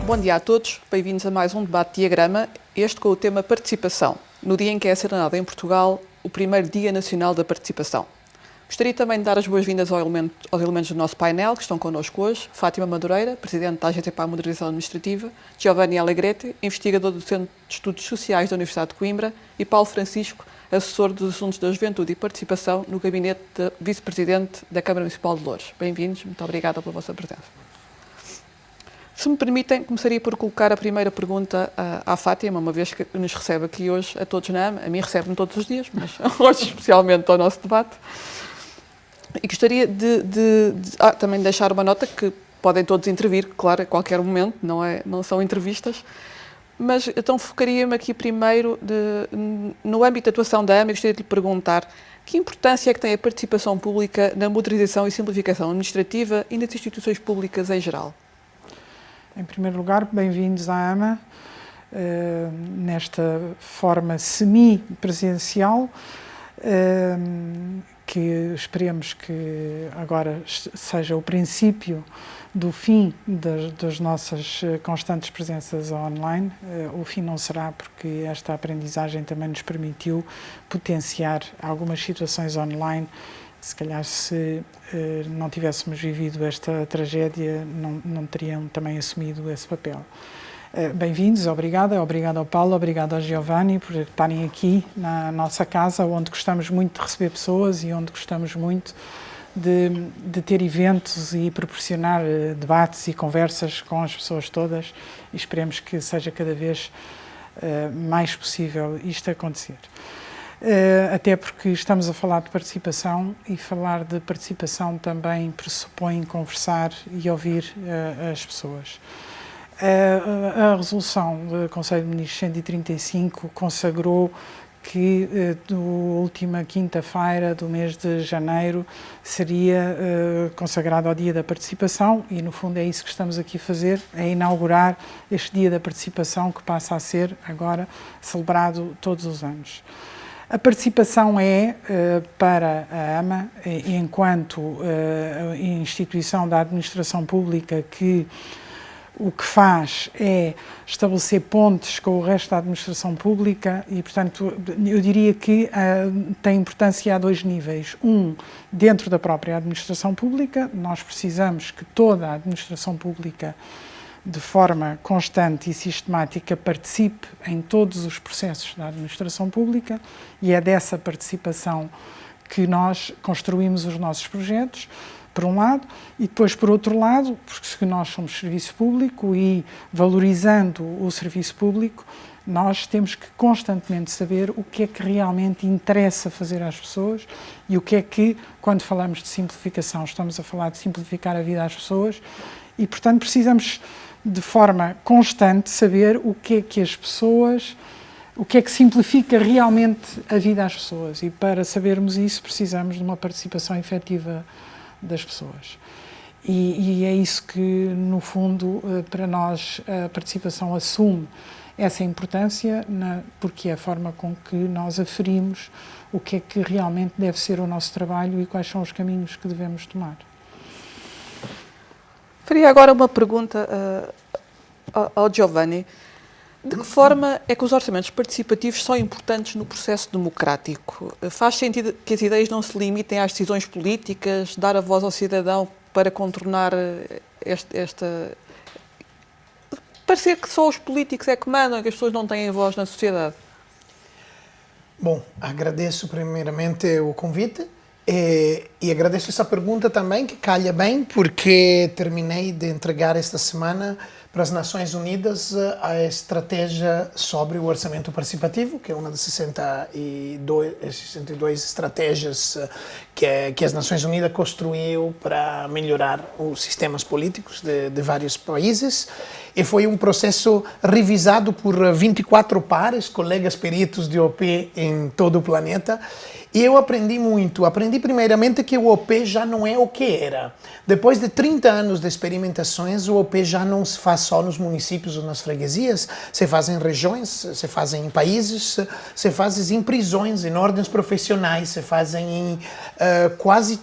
Bom dia a todos, bem-vindos a mais um debate Diagrama, este com o tema participação, no dia em que é assinalado em Portugal o primeiro Dia Nacional da Participação. Gostaria também de dar as boas-vindas aos elementos do nosso painel que estão connosco hoje: Fátima Madureira, Presidente da Agência para a Modernização Administrativa, Giovanni Alegrete, investigador do Centro de Estudos Sociais da Universidade de Coimbra, e Paulo Francisco, assessor dos assuntos da Juventude e Participação no gabinete de Vice-Presidente da Câmara Municipal de Loures. Bem-vindos, muito obrigada pela vossa presença. Se me permitem, começaria por colocar a primeira pergunta à Fátima, uma vez que nos recebe aqui hoje a todos na AMA. A mim recebe-me todos os dias, mas hoje especialmente ao nosso debate. E gostaria de também deixar uma nota que podem todos intervir, claro, a qualquer momento, não são entrevistas, mas então focaria-me aqui primeiro no âmbito de atuação da AMA. Gostaria de lhe perguntar que importância é que tem a participação pública na modernização e simplificação administrativa e nas instituições públicas em geral? Em primeiro lugar, bem-vindos à AMA, nesta forma semi-presencial, que esperemos que agora seja o princípio do fim das nossas constantes presenças online. O fim não será, porque esta aprendizagem também nos permitiu potenciar algumas situações online. Se calhar, se não tivéssemos vivido esta tragédia, não teriam também assumido esse papel. Bem-vindos, obrigada ao Paulo, obrigada ao Giovanni por estarem aqui na nossa casa, onde gostamos muito de receber pessoas e onde gostamos muito de ter eventos e proporcionar debates e conversas com as pessoas todas, e esperemos que seja cada vez mais possível isto acontecer. Até porque estamos a falar de participação, e falar de participação também pressupõe conversar e ouvir as pessoas. A resolução do Conselho de Ministros 135 consagrou que a última quinta-feira do mês de janeiro seria consagrado ao Dia da Participação, e no fundo é isso que estamos aqui a fazer, é inaugurar este Dia da Participação, que passa a ser agora celebrado todos os anos. A participação é, para a AMA, enquanto instituição da administração pública, que o que faz é estabelecer pontes com o resto da administração pública, e, portanto, eu diria que tem importância a dois níveis. Dentro da própria administração pública, nós precisamos que toda a administração pública, de forma constante e sistemática, participe em todos os processos da administração pública, e é dessa participação que nós construímos os nossos projetos, por um lado, e depois, por outro lado, porque nós somos serviço público, e valorizando o serviço público, nós temos que constantemente saber o que é que realmente interessa fazer às pessoas, e o que é que, quando falamos de simplificação, estamos a falar de simplificar a vida às pessoas, e, portanto, precisamos de forma constante saber o que é que as pessoas, o que é que simplifica realmente a vida às pessoas, e para sabermos isso precisamos de uma participação efetiva das pessoas. E é isso que, no fundo, para nós a participação assume essa importância, porque é a forma com que nós aferimos o que é que realmente deve ser o nosso trabalho e quais são os caminhos que devemos tomar. Faria agora uma pergunta ao Giovanni. De que forma é que os orçamentos participativos são importantes no processo democrático? Faz sentido que as ideias não se limitem às decisões políticas, dar a voz ao cidadão para contornar esta... Parecer que só os políticos é que mandam, que as pessoas não têm voz na sociedade. Bom, agradeço primeiramente o convite e agradeço essa pergunta também, que calha bem, porque terminei de entregar esta semana para as Nações Unidas a estratégia sobre o orçamento participativo, que é uma das 62 estratégias que as Nações Unidas construiu para melhorar os sistemas políticos de vários países. E foi um processo revisado por 24 pares, colegas peritos de OP em todo o planeta. E eu aprendi muito. Aprendi primeiramente que o OP já não é o que era. Depois de 30 anos de experimentações, o OP já não se faz só nos municípios ou nas freguesias, se faz em regiões, se faz em países, se faz em prisões, em ordens profissionais, se faz em quase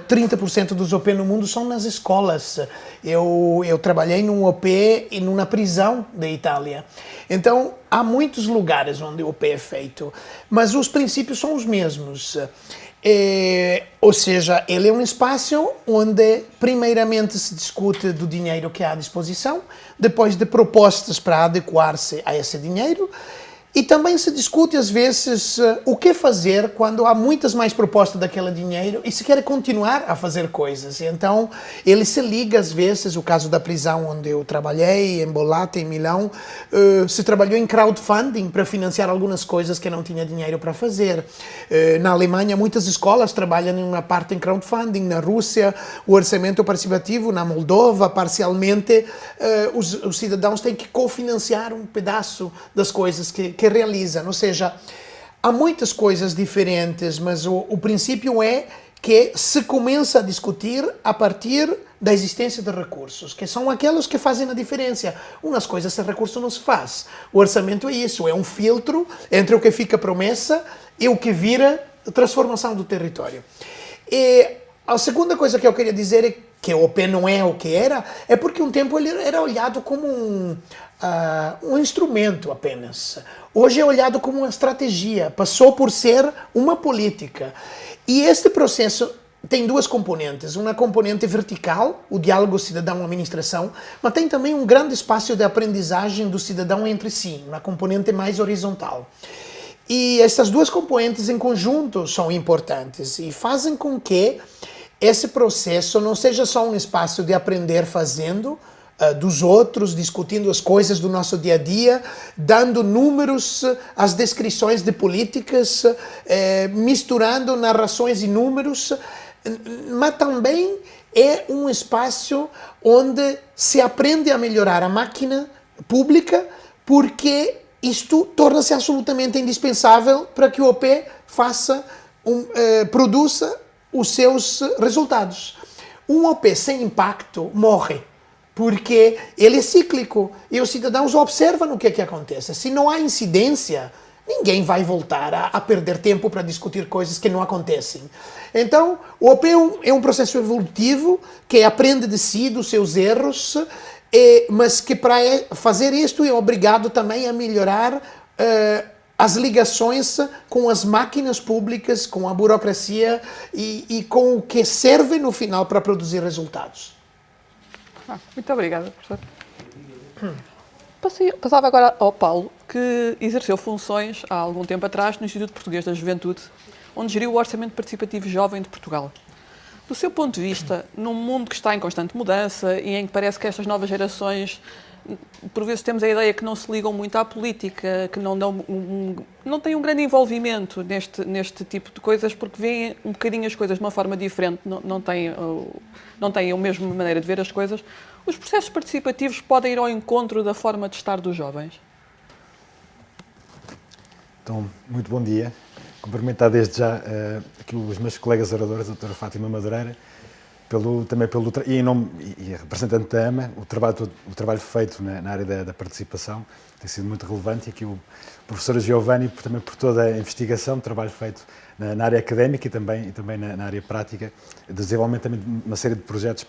30% dos OP no mundo são nas escolas. Eu trabalhei num OP e numa prisão da Itália. Então, há muitos lugares onde o OP é feito, mas os princípios são os mesmos. Ou seja, ele é um espaço onde primeiramente se discute do dinheiro que há à disposição, depois de propostas para adequar-se a esse dinheiro, e também se discute às vezes o que fazer quando há muitas mais propostas daquele dinheiro e se quer continuar a fazer coisas. Então ele se liga às vezes, o caso da prisão onde eu trabalhei, em Bollate, em Milão, se trabalhou em crowdfunding para financiar algumas coisas que não tinha dinheiro para fazer. Na Alemanha muitas escolas trabalham em uma parte em crowdfunding, na Rússia o orçamento participativo, na Moldova parcialmente os cidadãos têm que cofinanciar um pedaço das coisas que realizam, ou seja, há muitas coisas diferentes, mas o princípio é que se começa a discutir a partir da existência de recursos, que são aqueles que fazem a diferença. Umas coisas sem recurso não se faz. O orçamento é isso, é um filtro entre o que fica promessa e o que vira transformação do território. E a segunda coisa que eu queria dizer é que o OP não é o que era, é porque um tempo ele era olhado como um instrumento apenas. Hoje é olhado como uma estratégia, passou por ser uma política. E este processo tem duas componentes. Uma componente vertical, o diálogo cidadão-administração, mas tem também um grande espaço de aprendizagem do cidadão entre si, uma componente mais horizontal. E essas duas componentes em conjunto são importantes e fazem com que esse processo não seja só um espaço de aprender fazendo, dos outros, discutindo as coisas do nosso dia a dia, dando números às descrições de políticas, misturando narrações e números, mas também é um espaço onde se aprende a melhorar a máquina pública, porque isto torna-se absolutamente indispensável para que o OP produza os seus resultados. Um OP sem impacto morre, porque ele é cíclico e os cidadãos observam o que é que acontece. Se não há incidência, ninguém vai voltar a perder tempo para discutir coisas que não acontecem. Então, o OP é um processo evolutivo que aprende de si, dos seus erros, mas que para fazer isto é obrigado também a melhorar as ligações com as máquinas públicas, com a burocracia e com o que serve no final para produzir resultados. Muito obrigada, professor. Passava agora ao Paulo, que exerceu funções há algum tempo atrás no Instituto Português da Juventude, onde geriu o Orçamento Participativo Jovem de Portugal. Do seu ponto de vista, num mundo que está em constante mudança e em que parece que estas novas gerações, por vezes temos a ideia que não se ligam muito à política, que não têm um grande envolvimento neste tipo de coisas, porque veem um bocadinho as coisas de uma forma diferente, não têm a mesma maneira de ver as coisas. Os processos participativos podem ir ao encontro da forma de estar dos jovens? Então, muito bom dia. Cumprimentar desde já aqui os meus colegas oradores, a doutora Fátima Madureira, e representante da AMA, o trabalho feito na área da participação tem sido muito relevante, e aqui o professor Giovanni também por toda a investigação, trabalho feito na área académica e também na área prática, de desenvolvimento também de uma série de projetos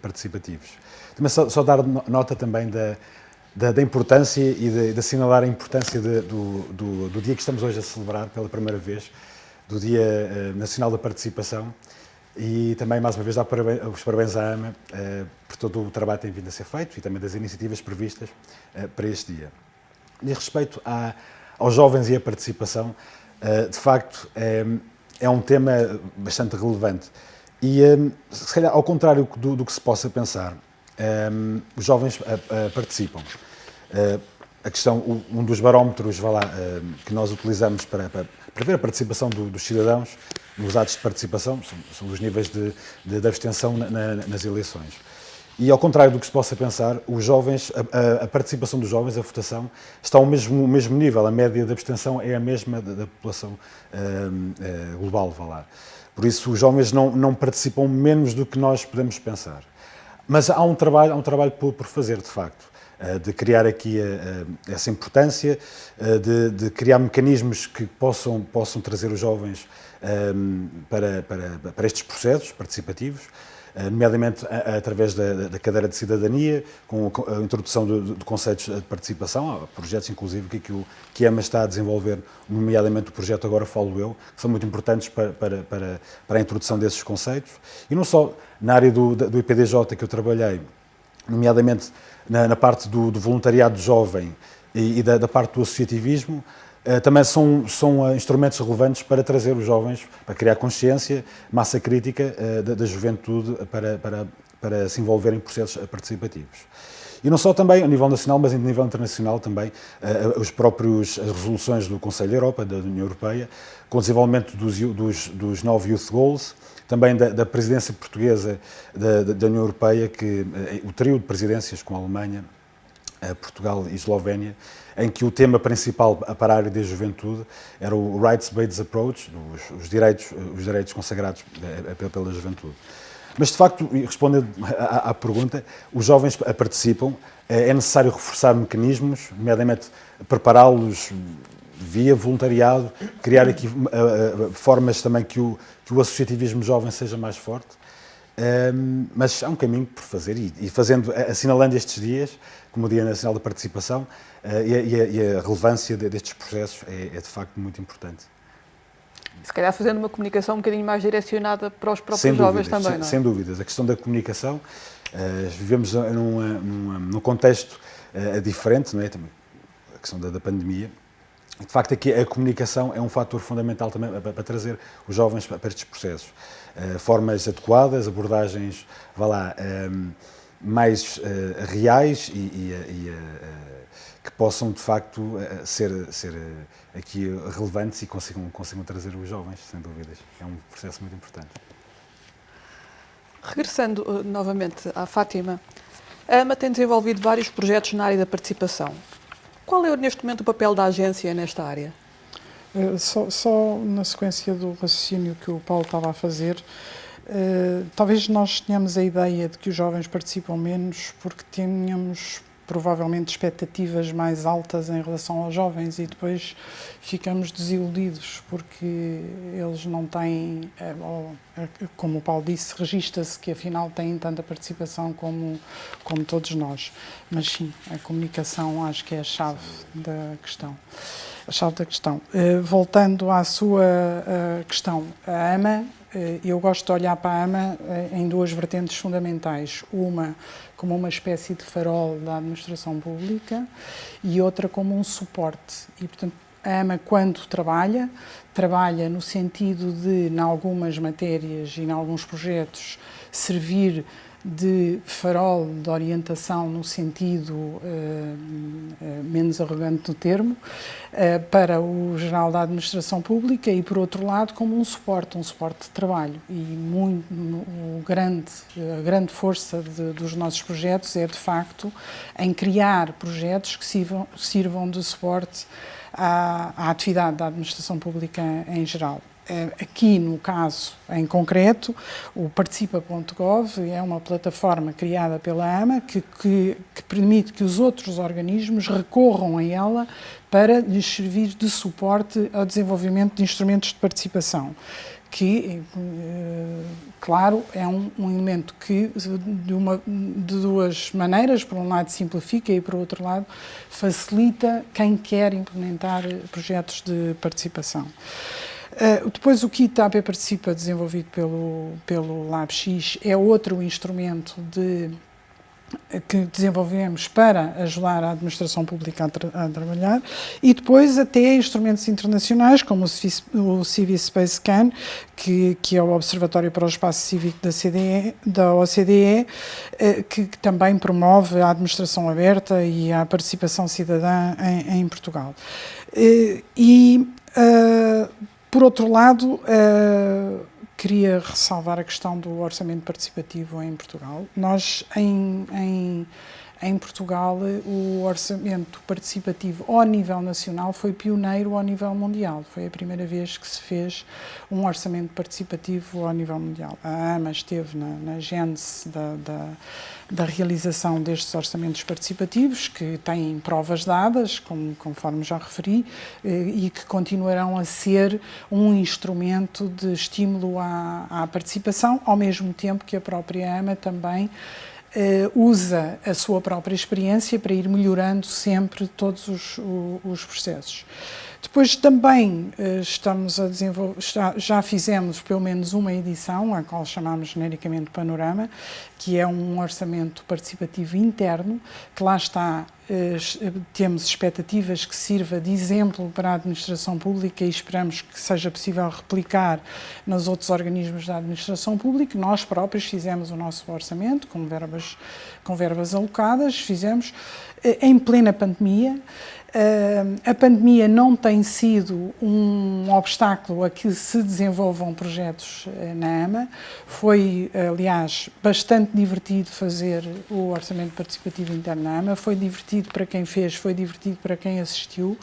participativos. Também só dar nota também da importância e de assinalar a importância do dia que estamos hoje a celebrar pela primeira vez, do Dia Nacional da Participação, e também mais uma vez dar os parabéns à AMA por todo o trabalho que tem vindo a ser feito e também das iniciativas previstas para este dia. Diz respeito aos jovens e à participação, de facto é um tema bastante relevante e se calhar ao contrário do que se possa pensar, os jovens participam. A questão, um dos barómetros que nós utilizamos para ver a participação dos cidadãos nos atos de participação são os níveis de abstenção nas eleições. E ao contrário do que se possa pensar, os jovens, a participação dos jovens, a votação, está ao mesmo nível. A média de abstenção é a mesma da população global, vá lá. Por isso, os jovens não participam menos do que nós podemos pensar. Mas há um trabalho por fazer, de facto. de criar aqui essa importância, de criar mecanismos que possam trazer os jovens para estes processos participativos, nomeadamente através da cadeira de cidadania, com a introdução de conceitos de participação, projetos inclusive que a EMA está a desenvolver, nomeadamente o projeto Agora Falo Eu, que são muito importantes para a introdução desses conceitos. E não só na área do IPDJ que eu trabalhei, nomeadamente na parte do voluntariado jovem e da parte do associativismo, também são instrumentos relevantes para trazer os jovens, para criar consciência, massa crítica da juventude para se envolver em processos participativos. E não só também a nível nacional, mas a nível internacional também, as resoluções do Conselho da Europa, da União Europeia, com o desenvolvimento dos 9 Youth Goals, também da presidência portuguesa da União Europeia, o trio de presidências com a Alemanha, Portugal e Eslovénia, em que o tema principal para a área da juventude era o Rights-Based Approach, os direitos consagrados pela juventude. Mas, de facto, respondendo à pergunta, os jovens participam, é necessário reforçar mecanismos, nomeadamente prepará-los via voluntariado, criar aqui formas também que o associativismo jovem seja mais forte. Mas há um caminho por fazer e assinalando estes dias como o Dia Nacional da Participação e a relevância destes processos é de facto muito importante. Se calhar fazendo uma comunicação um bocadinho mais direcionada para os próprios jovens também, não é? Sem dúvidas. A questão da comunicação, vivemos num contexto diferente, não é? A questão da pandemia. De facto, aqui a comunicação é um fator fundamental também para trazer os jovens para estes processos. Formas adequadas, abordagens, mais reais e que possam, de facto, ser aqui relevantes e consigam trazer os jovens, sem dúvidas. É um processo muito importante. Regressando novamente à Fátima, a AMA tem desenvolvido vários projetos na área da participação. Qual é, neste momento, o papel da agência nesta área? Só na sequência do raciocínio que o Paulo estava a fazer, talvez nós tenhamos a ideia de que os jovens participam menos porque tenhamos provavelmente expectativas mais altas em relação aos jovens e depois ficamos desiludidos porque eles não têm, como o Paulo disse, registra-se que afinal têm tanta participação como todos nós. Mas sim, a comunicação acho que é a chave da questão. Voltando à sua questão, a AMA, eu gosto de olhar para a AMA em duas vertentes fundamentais. Uma como uma espécie de farol da administração pública e outra como um suporte. E, portanto, a AMA, quando trabalha no sentido de, em algumas matérias e em alguns projetos, servir de farol de orientação no sentido menos arrogante do termo, para o geral da administração pública e, por outro lado, como um suporte de trabalho. E a grande força dos nossos projetos é, de facto, em criar projetos que sirvam de suporte à atividade da administração pública em geral. Aqui, no caso em concreto, o Participa.gov é uma plataforma criada pela AMA que permite que os outros organismos recorram a ela para lhes servir de suporte ao desenvolvimento de instrumentos de participação, que, claro, é um elemento que, de duas maneiras, por um lado simplifica e, por outro lado, facilita quem quer implementar projetos de participação. Depois o Kit AP Participa, desenvolvido pelo LabX, é outro instrumento que desenvolvemos para ajudar a administração pública a trabalhar, e depois até instrumentos internacionais como o Civic Space Scan, que é o Observatório para o Espaço Cívico da OCDE, que também promove a administração aberta e a participação cidadã em Portugal. Por outro lado, queria ressalvar a questão do orçamento participativo em Portugal. Nós, em em Portugal, o orçamento participativo ao nível nacional foi pioneiro ao nível mundial. Foi a primeira vez que se fez um orçamento participativo ao nível mundial. A AMA esteve na gênese da realização destes orçamentos participativos, que têm provas dadas, conforme já referi, e que continuarão a ser um instrumento de estímulo à participação, ao mesmo tempo que a própria AMA também usa a sua própria experiência para ir melhorando sempre todos os processos. Depois também estamos a desenvolver, já fizemos pelo menos uma edição, a qual chamamos genericamente Panorama, que é um orçamento participativo interno, que lá está, temos expectativas que sirva de exemplo para a administração pública e esperamos que seja possível replicar nos outros organismos da administração pública. Nós próprios fizemos o nosso orçamento com verbas alocadas, fizemos em plena pandemia. A pandemia não tem sido um obstáculo a que se desenvolvam projetos na AMA. Foi, aliás, bastante divertido fazer o orçamento participativo interno na AMA. Foi divertido para quem fez, foi divertido para quem assistiu.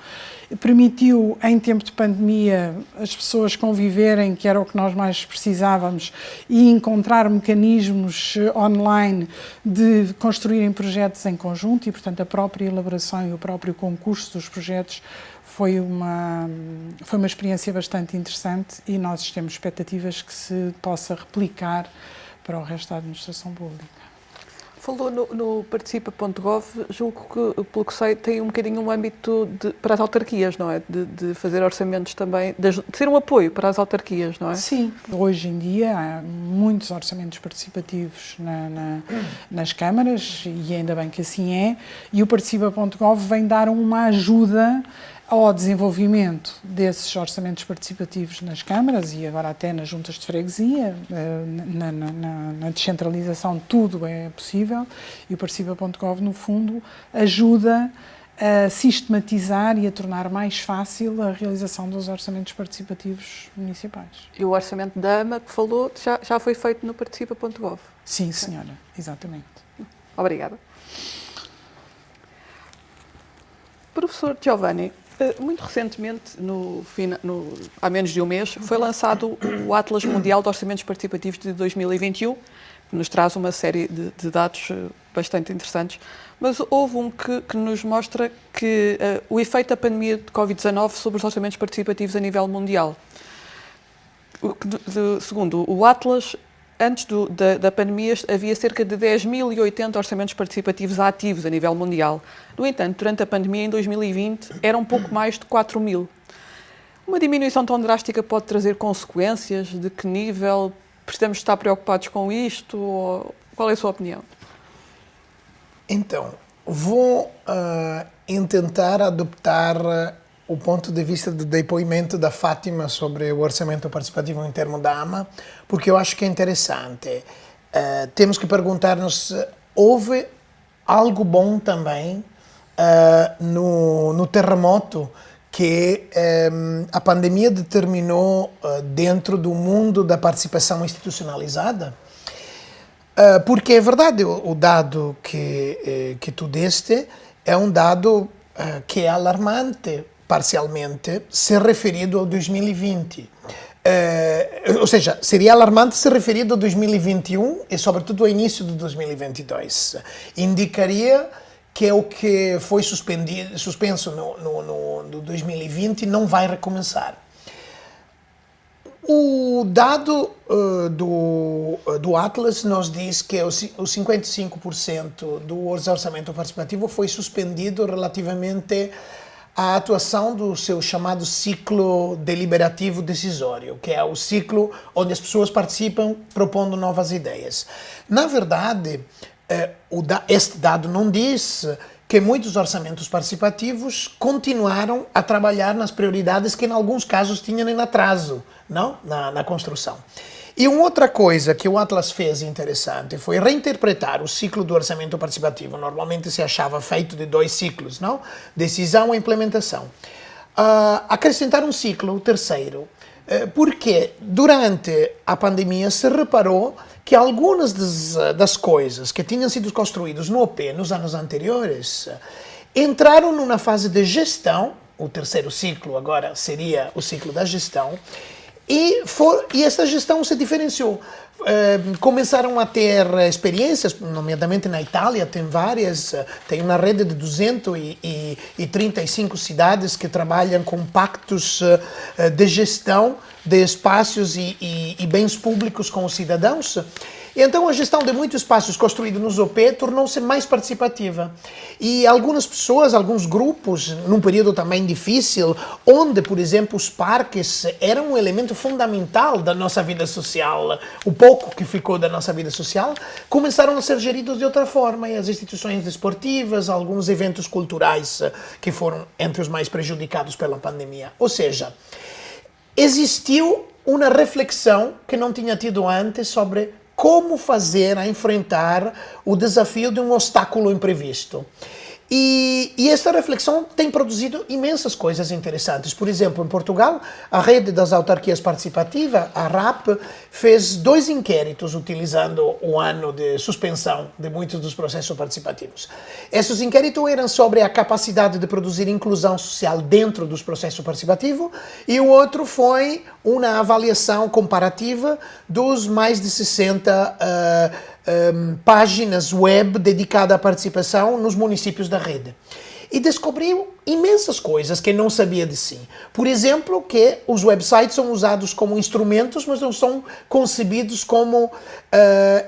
Permitiu, em tempo de pandemia, as pessoas conviverem, que era o que nós mais precisávamos, e encontrar mecanismos online de construírem projetos em conjunto e, portanto, a própria elaboração e o próprio concurso dos projetos foi uma experiência bastante interessante e nós temos expectativas que se possa replicar para o resto da administração pública. Falou no participa.gov, julgo que, pelo que sei, tem um bocadinho um âmbito para as autarquias, não é? De fazer orçamentos também, de ser um apoio para as autarquias, não é? Sim, hoje em dia há muitos orçamentos participativos nas câmaras e ainda bem que assim é, e o participa.gov vem dar uma ajuda ao desenvolvimento desses orçamentos participativos nas câmaras e agora até nas juntas de freguesia, na descentralização tudo é possível e o participa.gov no fundo ajuda a sistematizar e a tornar mais fácil a realização dos orçamentos participativos municipais. E o orçamento da AMA que falou já foi feito no participa.gov? Sim, senhora, exatamente. Obrigada. Professor Giovanni, muito recentemente, há menos de um mês, foi lançado o Atlas Mundial de Orçamentos Participativos de 2021, que nos traz uma série de dados bastante interessantes, mas houve um que nos mostra que o efeito da pandemia de Covid-19 sobre os orçamentos participativos a nível mundial. Segundo o Atlas, antes da pandemia havia cerca de 10.080 orçamentos participativos ativos a nível mundial. No entanto, durante a pandemia, em 2020, eram um pouco mais de 4.000. Uma diminuição tão drástica pode trazer consequências? De que nível? Precisamos estar preocupados com isto? Ou qual é a sua opinião? Então, vou tentar adoptar o ponto de vista do depoimento da Fátima sobre o orçamento participativo interno da AMA, porque eu acho que é interessante. Temos que perguntar-nos, houve algo bom também no terremoto que a pandemia determinou dentro do mundo da participação institucionalizada? Porque é verdade, o dado que tu deste é um dado que é alarmante, parcialmente, se referido ao 2020. Ou seja, seria alarmante se referido ao 2021 e, sobretudo, ao início de 2022. Indicaria que o que foi suspenso no 2020 não vai recomeçar. O dado do Atlas nos diz que os 55% do orçamento participativo foi suspendido relativamente à atuação do seu chamado ciclo deliberativo decisório, que é o ciclo onde as pessoas participam propondo novas ideias. Na verdade, este dado não diz que muitos orçamentos participativos continuaram a trabalhar nas prioridades que, em alguns casos, tinham em atraso, não? Na construção. E uma outra coisa que o Atlas fez interessante foi reinterpretar o ciclo do orçamento participativo. Normalmente se achava feito de 2 ciclos, não? Decisão e implementação. Acrescentar um ciclo, o terceiro, porque durante a pandemia se reparou que algumas das coisas que tinham sido construídas no OP nos anos anteriores entraram numa fase de gestão. O terceiro ciclo agora seria o ciclo da gestão, e essa gestão se diferenciou. Começaram a ter experiências, nomeadamente na Itália, tem várias, tem uma rede de 235 cidades que trabalham com pactos de gestão de espaços e bens públicos com os cidadãos. Então a gestão de muitos espaços construídos nos OP tornou-se mais participativa. E algumas pessoas, alguns grupos, num período também difícil, onde, por exemplo, os parques eram um elemento fundamental da nossa vida social, o pouco que ficou da nossa vida social, começaram a ser geridos de outra forma. E as instituições desportivas, alguns eventos culturais que foram entre os mais prejudicados pela pandemia. Ou seja, existiu uma reflexão que não tinha tido antes sobre como fazer a enfrentar o desafio de um obstáculo imprevisto. E esta reflexão tem produzido imensas coisas interessantes. Por exemplo, em Portugal, a Rede das Autarquias Participativas, a RAP, fez 2 inquéritos utilizando o ano de suspensão de muitos dos processos participativos. Esses inquéritos eram sobre a capacidade de produzir inclusão social dentro dos processos participativos, e o outro foi uma avaliação comparativa dos mais de 60 páginas web dedicadas à participação nos municípios da rede. E descobriu imensas coisas que não sabia de si. Por exemplo, que os websites são usados como instrumentos, mas não são concebidos como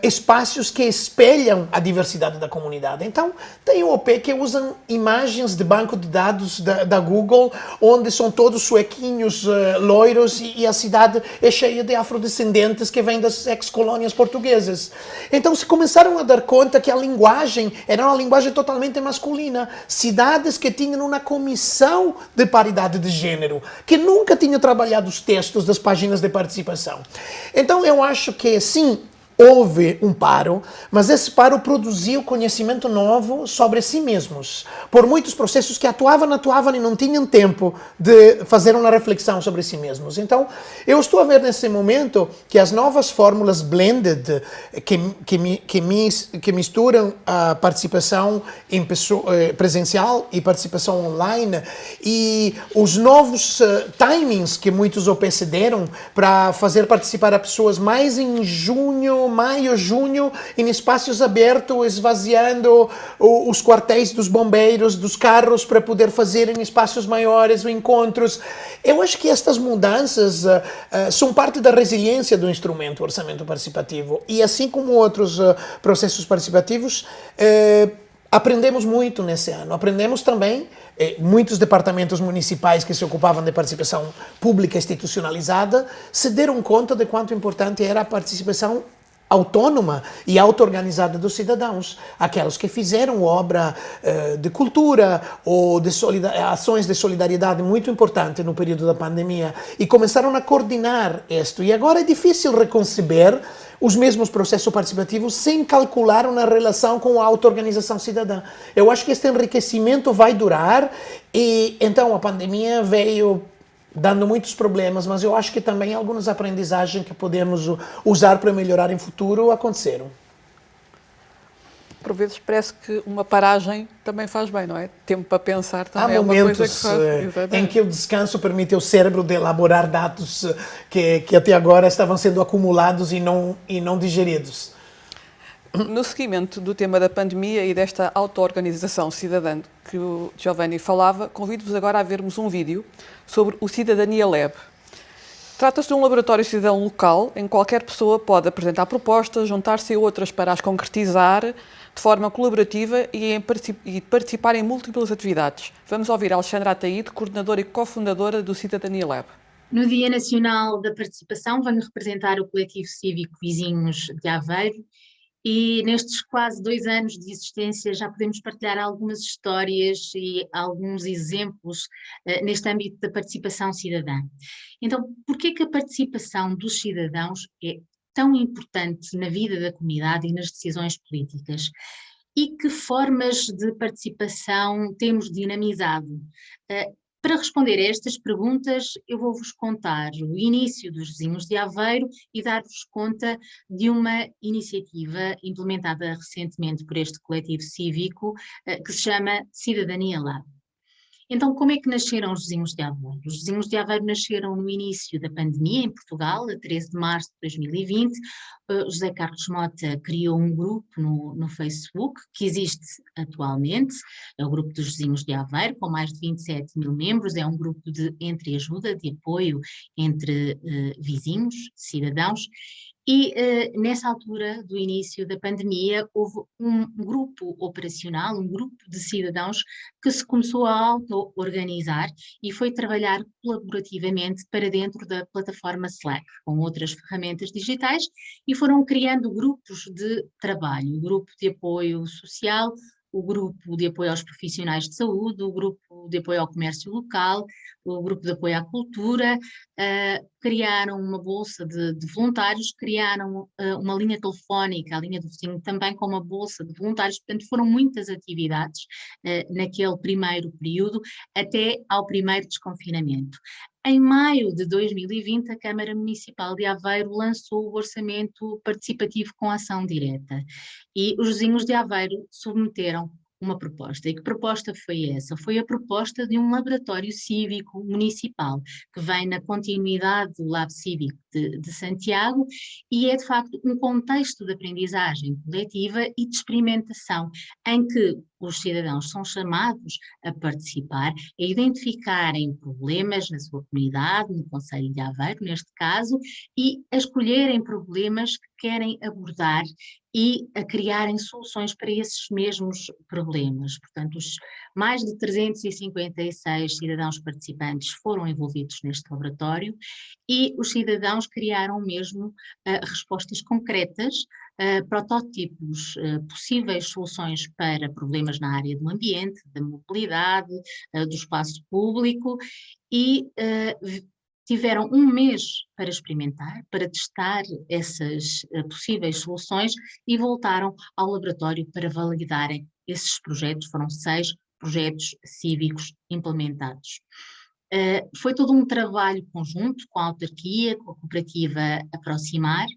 espaços que espelham a diversidade da comunidade. Então, tem o OP que usam imagens de banco de dados da Google, onde são todos suequinhos loiros, e a cidade é cheia de afrodescendentes que vêm das ex-colônias portuguesas. Então, se começaram a dar conta que a linguagem era uma linguagem totalmente masculina. Cidades que tinham uma comissão de paridade de gênero, que nunca tinha trabalhado os textos das páginas de participação. Então eu acho que sim, houve um paro, mas esse paro produziu conhecimento novo sobre si mesmos, por muitos processos que atuavam e não tinham tempo de fazer uma reflexão sobre si mesmos. Então, eu estou a ver nesse momento que as novas fórmulas blended, que misturam a participação em presencial e participação online, e os novos timings que muitos OPs deram para fazer participar as pessoas mais em maio, junho, em espaços abertos, esvaziando os quartéis dos bombeiros, dos carros, para poder fazer em espaços maiores encontros. Eu acho que estas mudanças são parte da resiliência do instrumento, o orçamento participativo. E assim como outros processos participativos, aprendemos muito nesse ano. Aprendemos também, muitos departamentos municipais que se ocupavam de participação pública institucionalizada se deram conta de quanto importante era a participação autônoma e auto-organizada dos cidadãos, aqueles que fizeram obra de cultura ou de ações de solidariedade muito importantes no período da pandemia, e começaram a coordenar isto. E agora é difícil reconceber os mesmos processos participativos sem calcular uma relação com a auto-organização cidadã. Eu acho que este enriquecimento vai durar, e então a pandemia veio dando muitos problemas, mas eu acho que também algumas aprendizagens que podemos usar para melhorar em futuro aconteceram. Por vezes parece que uma paragem também faz bem, não é? Tempo para pensar também Há é uma coisa momentos que faz. em que o descanso permite ao cérebro de elaborar dados que até agora estavam sendo acumulados e não digeridos. No seguimento do tema da pandemia e desta auto-organização cidadã que o Giovanni falava, convido-vos agora a vermos um vídeo sobre o Cidadania Lab. Trata-se de um laboratório cidadão local em que qualquer pessoa pode apresentar propostas, juntar-se a outras para as concretizar de forma colaborativa e participar em múltiplas atividades. Vamos ouvir a Alexandra Ataíde, coordenadora e cofundadora do Cidadania Lab. No Dia Nacional da Participação, venho representar o coletivo cívico Vizinhos de Aveiro, e nestes quase 2 anos de existência já podemos partilhar algumas histórias e alguns exemplos neste âmbito da participação cidadã. Então, por que a participação dos cidadãos é tão importante na vida da comunidade e nas decisões políticas? E que formas de participação temos dinamizado? Para responder a estas perguntas, eu vou-vos contar o início dos Vizinhos de Aveiro e dar-vos conta de uma iniciativa implementada recentemente por este coletivo cívico, que se chama Cidadania Lab. Então, como é que nasceram os Vizinhos de Aveiro? Os Vizinhos de Aveiro nasceram no início da pandemia, em Portugal, a 13 de março de 2020. José Carlos Mota criou um grupo no Facebook, que existe atualmente, é o Grupo dos Vizinhos de Aveiro, com mais de 27 mil membros. É um grupo de entreajuda, de apoio entre vizinhos, cidadãos. E nessa altura do início da pandemia houve um grupo operacional, um grupo de cidadãos que se começou a auto-organizar e foi trabalhar colaborativamente para dentro da plataforma Slack, com outras ferramentas digitais, e foram criando grupos de trabalho, o grupo de apoio social, o grupo de apoio aos profissionais de saúde, o grupo de apoio ao comércio local, o grupo de apoio à cultura, criaram uma bolsa de voluntários, criaram uma linha telefónica, a linha do vizinho, também com uma bolsa de voluntários. Portanto, foram muitas atividades naquele primeiro período, até ao primeiro desconfinamento. Em maio de 2020, a Câmara Municipal de Aveiro lançou o orçamento participativo com ação direta e os Vizinhos de Aveiro submeteram uma proposta. E que proposta foi essa? Foi a proposta de um laboratório cívico municipal, que vem na continuidade do Lab Cívico de Santiago, e é de facto um contexto de aprendizagem coletiva e de experimentação, em que os cidadãos são chamados a participar, a identificarem problemas na sua comunidade, no concelho de Aveiro, neste caso, e a escolherem problemas que querem abordar e a criarem soluções para esses mesmos problemas. Portanto, os mais de 356 cidadãos participantes foram envolvidos neste laboratório e os cidadãos criaram mesmo respostas concretas, protótipos, possíveis soluções para problemas na área do ambiente, da mobilidade, do espaço público, e tiveram um mês para experimentar, para testar essas possíveis soluções e voltaram ao laboratório para validarem esses projetos. Foram 6 projetos cívicos implementados. Foi todo um trabalho conjunto com a autarquia, com a cooperativa Aproximar,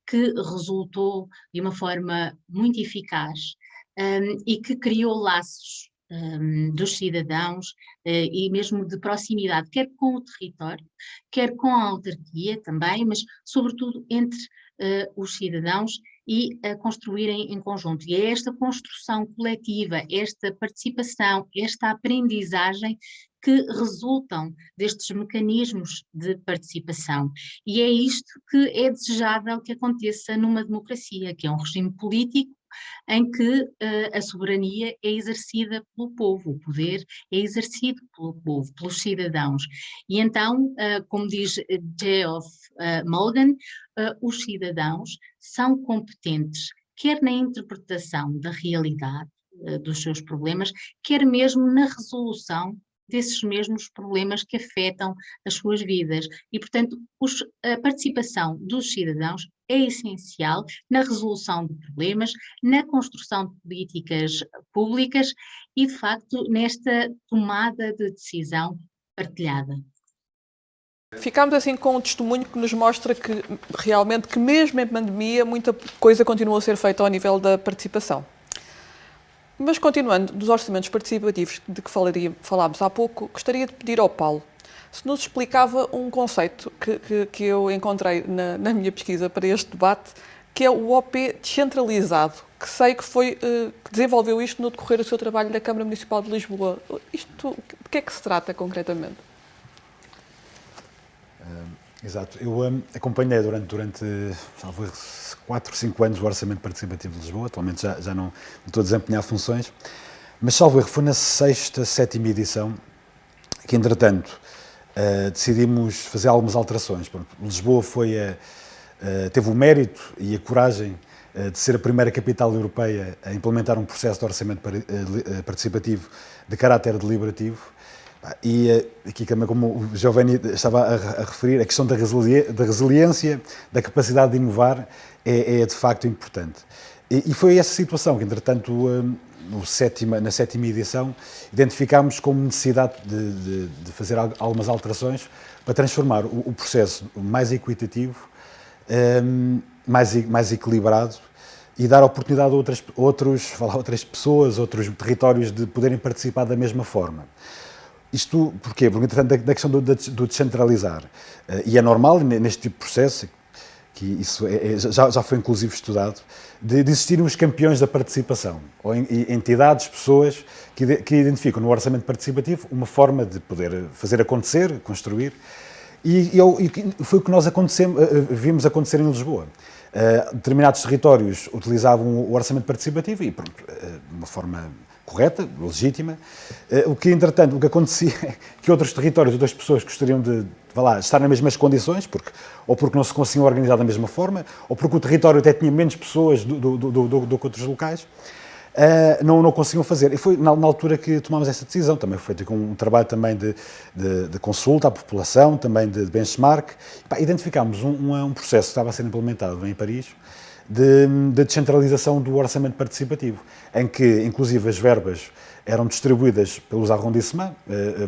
que resultou de uma forma muito eficaz e que criou laços dos cidadãos e mesmo de proximidade, quer com o território, quer com a autarquia também, mas sobretudo entre os cidadãos e a construírem em conjunto. E é esta construção coletiva, esta participação, esta aprendizagem que resultam destes mecanismos de participação. E é isto que é desejável que aconteça numa democracia, que é um regime político em que a soberania é exercida pelo povo, o poder é exercido pelo povo, pelos cidadãos. E então, como diz Geoff Mulligan, os cidadãos são competentes, quer na interpretação da realidade dos seus problemas, quer mesmo na resolução desses mesmos problemas que afetam as suas vidas. E, portanto, a participação dos cidadãos é essencial na resolução de problemas, na construção de políticas públicas e, de facto, nesta tomada de decisão partilhada. Ficámos assim com um testemunho que nos mostra que realmente que mesmo em pandemia muita coisa continua a ser feita ao nível da participação. Mas continuando dos orçamentos participativos de que falámos há pouco, gostaria de pedir ao Paulo se nos explicava um conceito que eu encontrei na minha pesquisa para este debate, que é o OP descentralizado, que sei que que desenvolveu isto no decorrer do seu trabalho na Câmara Municipal de Lisboa. Isto, de que é que se trata concretamente? Exato. Eu acompanhei durante 4, 5 anos o Orçamento Participativo de Lisboa. Atualmente já não estou a desempenhar funções, mas salvo erro, foi na 6ª, 7ª edição que, entretanto, decidimos fazer algumas alterações. Lisboa teve o mérito e a coragem de ser a primeira capital europeia a implementar um processo de orçamento participativo de caráter deliberativo. E aqui também, como o Giovanni estava a referir, a questão da resiliência, da capacidade de inovar é de facto importante. E foi essa situação que, entretanto, na sétima edição, identificámos como necessidade de fazer algumas alterações para transformar o processo mais equitativo, mais equilibrado e dar oportunidade a outras pessoas, outros territórios de poderem participar da mesma forma. Isto porquê? Porque, entretanto, da questão do descentralizar. E é normal, neste tipo de processo, que isso já foi inclusive estudado, de existirem os campeões da participação, ou entidades, pessoas que identificam no orçamento participativo uma forma de poder fazer acontecer, construir, e foi o que nós vimos acontecer em Lisboa. Determinados territórios utilizavam o orçamento participativo e, pronto, de uma forma correta, legítima. O que acontecia é que outros territórios, outras pessoas gostariam de estar nas mesmas condições, ou porque não se conseguiam organizar da mesma forma, ou porque o território até tinha menos pessoas do que outros locais, não conseguiam fazer. E foi na altura que tomámos essa decisão. Também foi feito com um trabalho também de consulta à população, também de benchmark. Identificámos um processo que estava a ser implementado em Paris, de descentralização do orçamento participativo, em que, inclusive, as verbas eram distribuídas pelos arrondissements,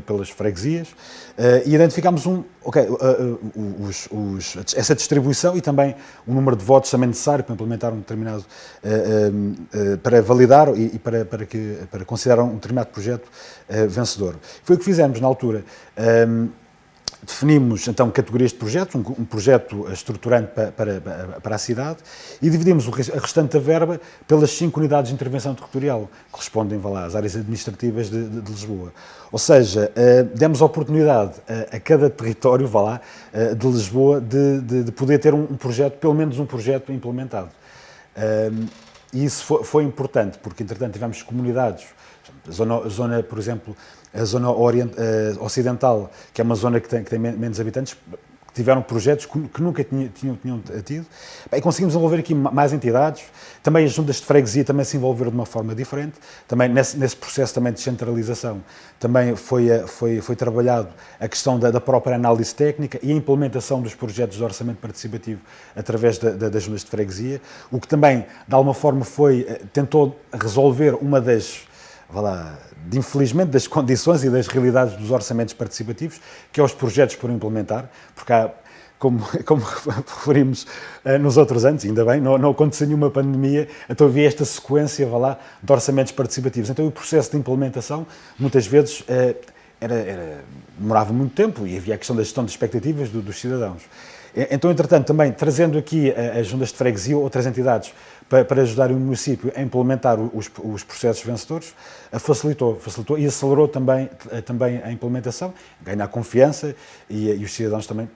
pelas freguesias, e identificámos essa distribuição e também o número de votos também necessário para implementar um determinado, para validar e para considerar um determinado projeto vencedor. Foi o que fizemos na altura. Definimos, então, categorias de projetos, um projeto estruturante para a cidade, e dividimos a restante da verba pelas 5 unidades de intervenção territorial, que correspondem às áreas administrativas de Lisboa. Ou seja, demos a oportunidade a cada território, de Lisboa, de poder ter um projeto, pelo menos um projeto implementado. E isso foi importante, porque, entretanto, tivemos comunidades, a zona, por exemplo, a zona ocidental, que é uma zona que tem menos habitantes, que tiveram projetos que nunca tinham tido, e conseguimos envolver aqui mais entidades. Também as juntas de freguesia também se envolveram de uma forma diferente, também nesse processo também de descentralização, também foi trabalhado a questão da própria análise técnica e a implementação dos projetos de orçamento participativo através das juntas de freguesia, o que também, de alguma forma, tentou resolver uma infelizmente, das condições e das realidades dos orçamentos participativos, que é os projetos por implementar, porque há, como referimos nos outros anos, ainda bem, não aconteceu nenhuma pandemia, então havia esta sequência, de orçamentos participativos. Então o processo de implementação, muitas vezes, demorava muito tempo e havia a questão da gestão de expectativas dos cidadãos. Então, entretanto, também trazendo aqui as juntas de freguesia ou outras entidades para ajudarem o município a implementar os processos vencedores, facilitou e acelerou também a implementação, ganhar confiança e os cidadãos também,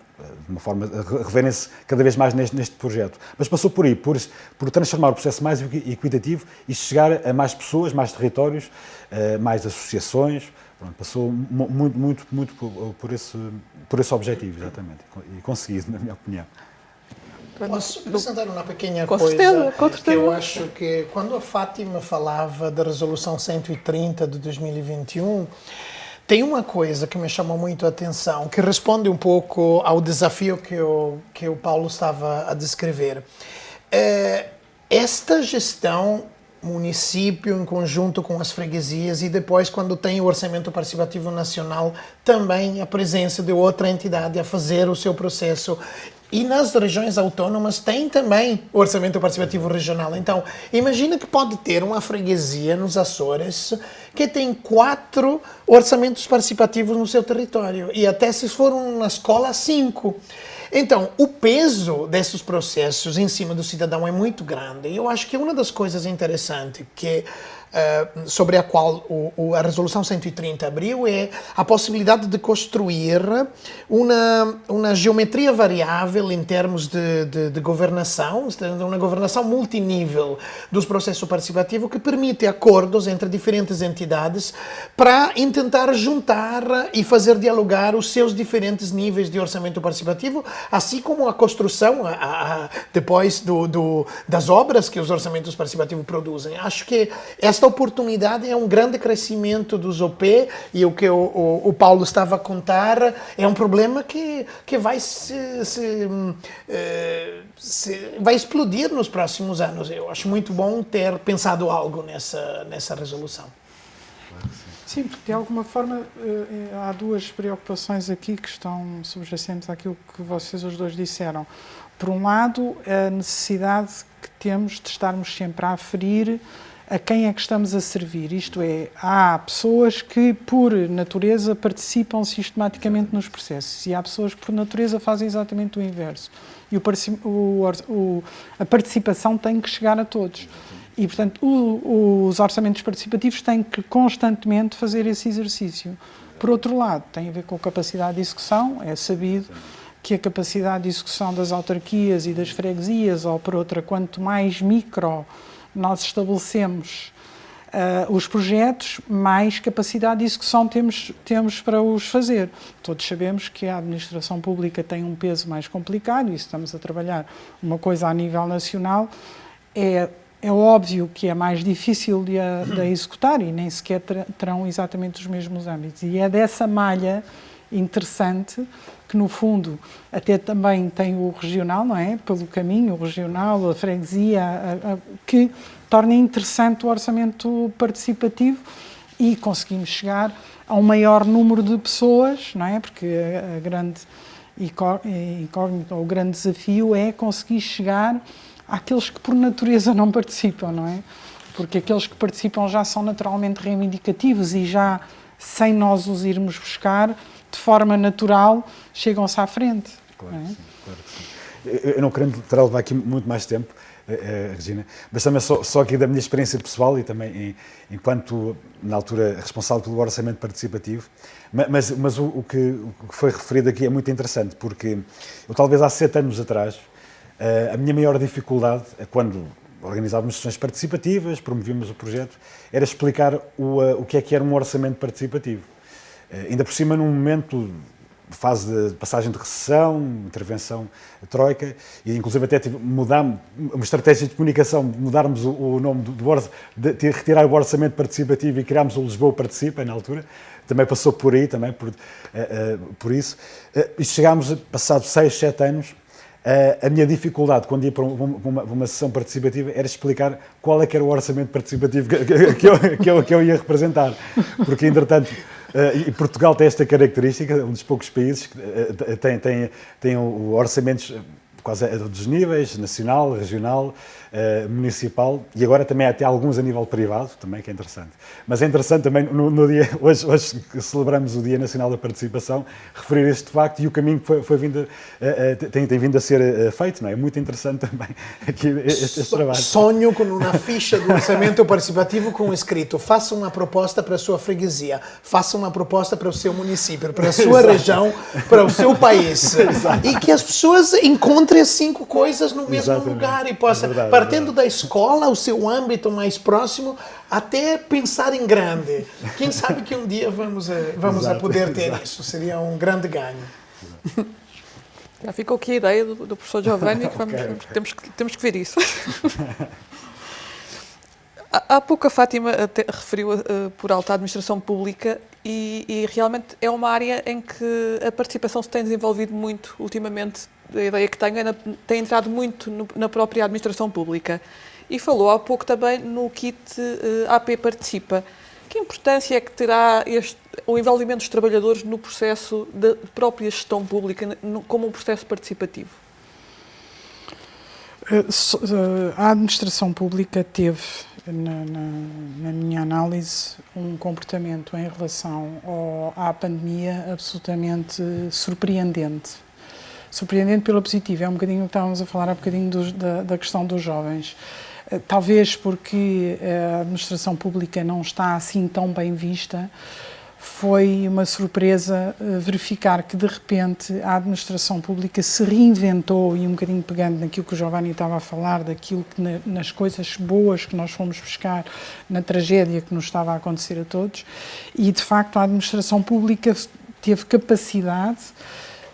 de uma forma, reverem-se cada vez mais neste projeto. Mas passou por aí, por transformar o processo mais equitativo e chegar a mais pessoas, mais territórios, mais associações. Pronto, passou muito por esse objetivo, exatamente, e conseguido, na minha opinião. Posso acrescentar uma pequena com coisa? Certeza. Que eu acho que quando a Fátima falava da Resolução 130 de 2021, tem uma coisa que me chamou muito a atenção, que responde um pouco ao desafio que o Paulo estava a descrever. Esta gestão município em conjunto com as freguesias e depois, quando tem o orçamento participativo nacional, também a presença de outra entidade a fazer o seu processo. E nas regiões autônomas tem também o orçamento participativo regional. Então, imagina que pode ter uma freguesia nos Açores que tem 4 orçamentos participativos no seu território e até, se for uma escola, 5. Então, o peso desses processos em cima do cidadão é muito grande. E eu acho que uma das coisas interessantes sobre a qual a Resolução 130 abriu é a possibilidade de construir uma geometria variável em termos de governação, uma governação multinível dos processos participativos que permite acordos entre diferentes entidades para tentar juntar e fazer dialogar os seus diferentes níveis de orçamento participativo, assim como a construção depois das obras que os orçamentos participativos produzem. Acho que esta oportunidade é um grande crescimento dos OP, e o que o Paulo estava a contar é um problema que vai vai explodir nos próximos anos. Eu acho muito bom ter pensado algo nessa resolução. Sim, porque de alguma forma há duas preocupações aqui que estão subjacentes àquilo que vocês os dois disseram. Por um lado, a necessidade que temos de estarmos sempre a aferir a quem é que estamos a servir. Isto é, há pessoas que, por natureza, participam sistematicamente nos processos, e há pessoas que, por natureza, fazem exatamente o inverso. E a participação tem que chegar a todos. E, portanto, os orçamentos participativos têm que constantemente fazer esse exercício. Por outro lado, tem a ver com a capacidade de execução. É sabido que a capacidade de execução das autarquias e das freguesias, ou por outra, quanto mais micro nós estabelecemos os projetos, mais capacidade de execução temos para os fazer. Todos sabemos que a administração pública tem um peso mais complicado, e estamos a trabalhar uma coisa a nível nacional, é óbvio que é mais difícil de executar, e nem sequer terão exatamente os mesmos âmbitos. E é dessa malha interessante que, no fundo, até também tem o regional, não é? Pelo caminho, o regional, a freguesia, que torna interessante o orçamento participativo, e conseguimos chegar a um maior número de pessoas, não é? Porque a grande incógnita, ou o grande desafio é conseguir chegar àqueles que por natureza não participam, não é? Porque aqueles que participam já são naturalmente reivindicativos, e já, sem nós os irmos buscar, de forma natural, chegam-se à frente. Claro, não é? que sim, claro que sim. Eu não querendo levar aqui muito mais tempo, Regina, mas também só aqui da minha experiência pessoal, e também enquanto, na altura, responsável pelo orçamento participativo, mas o que foi referido aqui é muito interessante, porque eu, talvez há 7 anos atrás, a minha maior dificuldade, quando organizávamos sessões participativas, promovíamos o projeto, era explicar o que era um orçamento participativo. Ainda por cima, num momento de fase de passagem de recessão, intervenção troika, e inclusive até mudámos uma estratégia de comunicação, mudarmos o nome de retirar o orçamento participativo e criámos o Lisboa Participa, na altura. Também passou por aí, também por isso. E chegámos, passados 6, 7 anos, a minha dificuldade, quando ia para uma sessão participativa, era explicar qual é que era o orçamento participativo que eu ia representar. Porque, entretanto, e Portugal tem esta característica, um dos poucos países que tem orçamentos quase a todos os níveis, nacional, regional, municipal, e agora também até alguns a nível privado, também, que é interessante. Mas é interessante também, no dia, hoje celebramos o Dia Nacional da Participação, referir este facto e o caminho que tem vindo a ser feito, não é? É muito interessante também aqui este trabalho. Sonho com uma ficha do orçamento participativo com escrito: faça uma proposta para a sua freguesia, faça uma proposta para o seu município, para a sua região, para o seu país. E que as pessoas encontrem as 5 coisas no mesmo lugar, e possa, partindo da escola, o seu âmbito mais próximo, até pensar em grande. Quem sabe que um dia vamos a poder ter isso. Seria um grande ganho. Já ficou aqui a ideia do professor Giovanni, que temos que ver isso. Há pouco a Fátima referiu por alto a administração pública, e realmente é uma área em que a participação se tem desenvolvido muito ultimamente. A ideia que tenho tem entrado muito na própria administração pública. E falou há pouco também no kit AP Participa. Que importância é que terá o envolvimento dos trabalhadores no processo da própria gestão pública, como um processo participativo? A administração pública teve, na minha análise, um comportamento em relação à pandemia absolutamente surpreendente. Surpreendente pela positiva. É um bocadinho o que estávamos a falar há bocadinho da questão dos jovens. Talvez porque a administração pública não está assim tão bem vista, foi uma surpresa verificar que, de repente, a administração pública se reinventou, e um bocadinho pegando naquilo que o Giovanni estava a falar, daquilo que nas coisas boas que nós fomos buscar, na tragédia que nos estava a acontecer a todos, e, de facto, a administração pública teve capacidade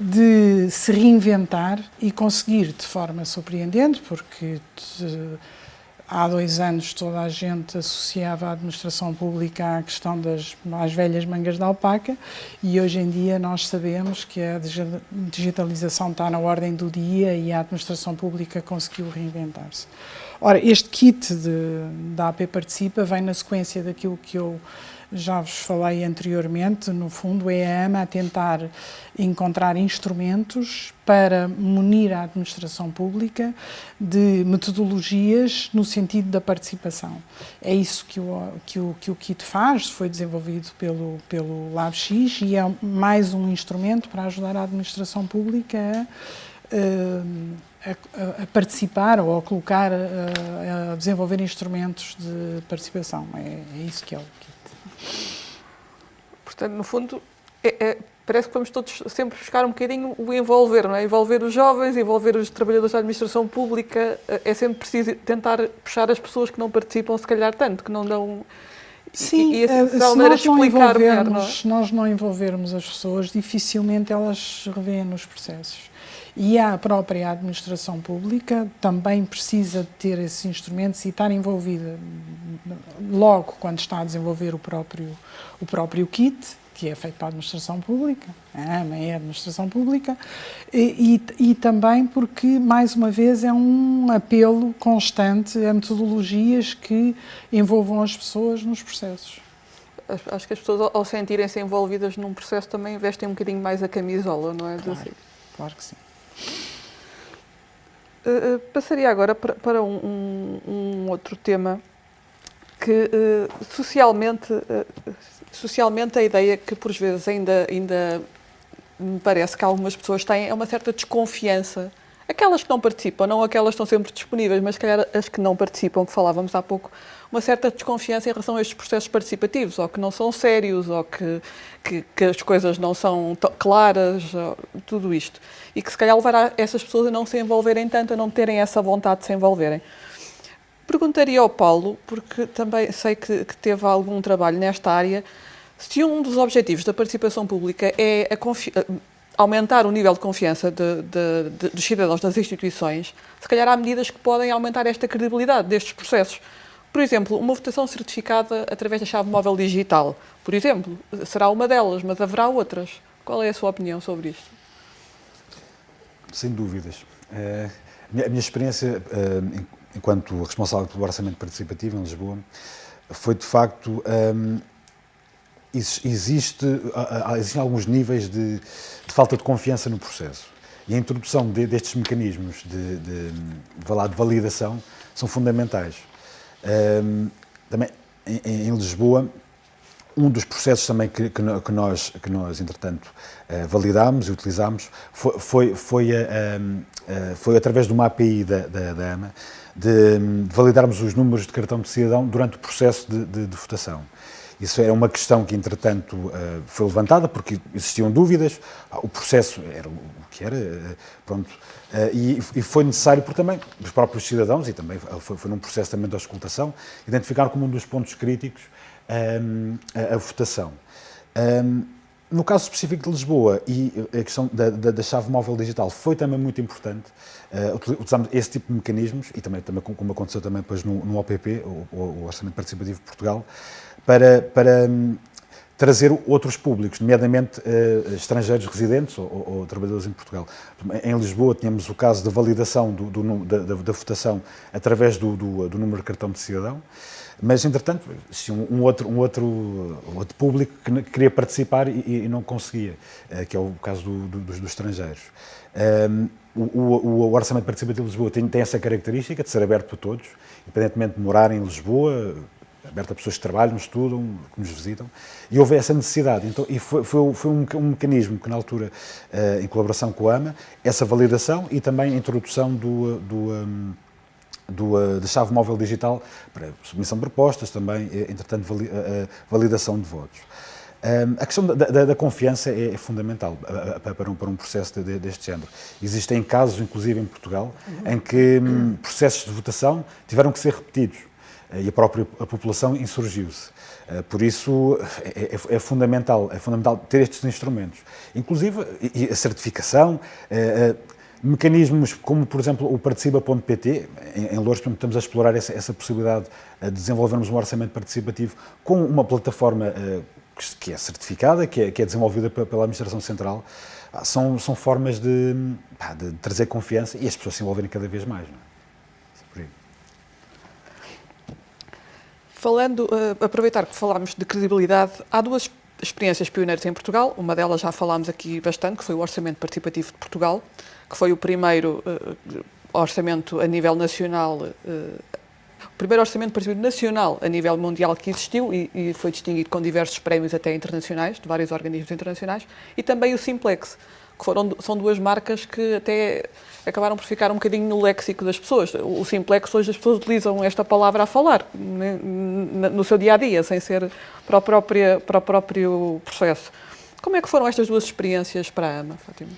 de se reinventar e conseguir, de forma surpreendente, porque há 2 anos toda a gente associava a administração pública à questão das mais velhas mangas de alpaca e hoje em dia nós sabemos que a digitalização está na ordem do dia e a administração pública conseguiu reinventar-se. Ora, este kit da AP Participa vem na sequência daquilo que eu já vos falei anteriormente. No fundo, é a AMA a tentar encontrar instrumentos para munir a administração pública de metodologias no sentido da participação. É isso que o kit faz, foi desenvolvido pelo LabX e é mais um instrumento para ajudar a administração pública a participar ou a colocar, a desenvolver instrumentos de participação. É isso que é o kit. Portanto, no fundo, parece que vamos todos sempre buscar um bocadinho o envolver, não é? Envolver os jovens, envolver os trabalhadores da administração pública, é sempre preciso tentar puxar as pessoas que não participam, se calhar tanto, que não dão... Sim, se nós não envolvermos as pessoas, dificilmente elas revêem nos processos. E a própria administração pública também precisa de ter esses instrumentos e estar envolvida logo quando está a desenvolver o próprio kit, que é feito para a administração pública, a AMA é a administração pública, e também porque, mais uma vez, é um apelo constante a metodologias que envolvam as pessoas nos processos. Acho que as pessoas, ao sentirem-se envolvidas num processo, também vestem um bocadinho mais a camisola, não é? Claro que sim. Passaria agora para um outro tema que socialmente a ideia que por vezes ainda me parece que algumas pessoas têm é uma certa desconfiança. Aquelas que não participam, não aquelas que estão sempre disponíveis, mas se calhar as que não participam, que falávamos há pouco, uma certa desconfiança em relação a estes processos participativos, ou que não são sérios, ou que as coisas não são claras, tudo isto. E que se calhar levará essas pessoas a não se envolverem tanto, a não terem essa vontade de se envolverem. Perguntaria ao Paulo, porque também sei que teve algum trabalho nesta área, se um dos objetivos da participação pública é aumentar o nível de confiança dos cidadãos das instituições, se calhar há medidas que podem aumentar esta credibilidade destes processos. Por exemplo, uma votação certificada através da chave móvel digital, por exemplo, será uma delas, mas haverá outras. Qual é a sua opinião sobre isto? Sem dúvidas. A minha experiência enquanto responsável pelo orçamento participativo em Lisboa foi, de facto, existem alguns níveis de falta de confiança no processo. E a introdução destes mecanismos de validação são fundamentais. Também em Lisboa, um dos processos também que nós entretanto, validámos e utilizámos foi através de uma API da AMA, de validarmos os números de cartão de cidadão durante o processo de votação. Isso era uma questão que, entretanto, foi levantada porque existiam dúvidas, o processo era o que era, pronto, e foi necessário, porque também os próprios cidadãos, e também foi num processo também de auscultação, identificaram como um dos pontos críticos a votação. No caso específico de Lisboa, e a questão da chave móvel digital foi também muito importante, utilizamos esse tipo de mecanismos, e também como aconteceu também depois no OPP, o Orçamento Participativo de Portugal, para trazer outros públicos, nomeadamente estrangeiros residentes ou trabalhadores em Portugal. Em Lisboa tínhamos o caso da validação da votação através do número de cartão de cidadão, mas, entretanto, existia um outro público que queria participar e não conseguia, que é o caso dos estrangeiros. O Orçamento Participativo de Lisboa tem essa característica de ser aberto a todos, independentemente de morarem em Lisboa, aberto a pessoas que trabalham, estudam, que nos visitam, e houve essa necessidade. Então, e foi um mecanismo que, na altura, em colaboração com a AMA, essa validação e também a introdução da chave móvel digital para submissão de propostas, também, entretanto, validação de votos. A questão da confiança é fundamental para um processo deste género. Existem casos, inclusive em Portugal, em que processos de votação tiveram que ser repetidos e a população insurgiu-se. Por isso é fundamental ter estes instrumentos. Inclusive a certificação, Mecanismos como, por exemplo, o participa.pt, em Loures estamos a explorar essa possibilidade de desenvolvermos um orçamento participativo com uma plataforma que é certificada, que é desenvolvida pela Administração Central. São formas de trazer confiança e as pessoas se envolverem cada vez mais. Não é? Por aí. Aproveitar que falámos de credibilidade, há duas experiências pioneiras em Portugal, uma delas já falámos aqui bastante, que foi o Orçamento Participativo de Portugal, que foi o primeiro orçamento a nível nacional, o primeiro orçamento participativo nacional a nível mundial que existiu e foi distinguido com diversos prémios até internacionais, de vários organismos internacionais, e também o Simplex, que são duas marcas que até acabaram por ficar um bocadinho no léxico das pessoas. O Simplex, hoje as pessoas utilizam esta palavra a falar, no seu dia-a-dia, sem ser para o próprio processo. Como é que foram estas duas experiências para a AMA, Fátima?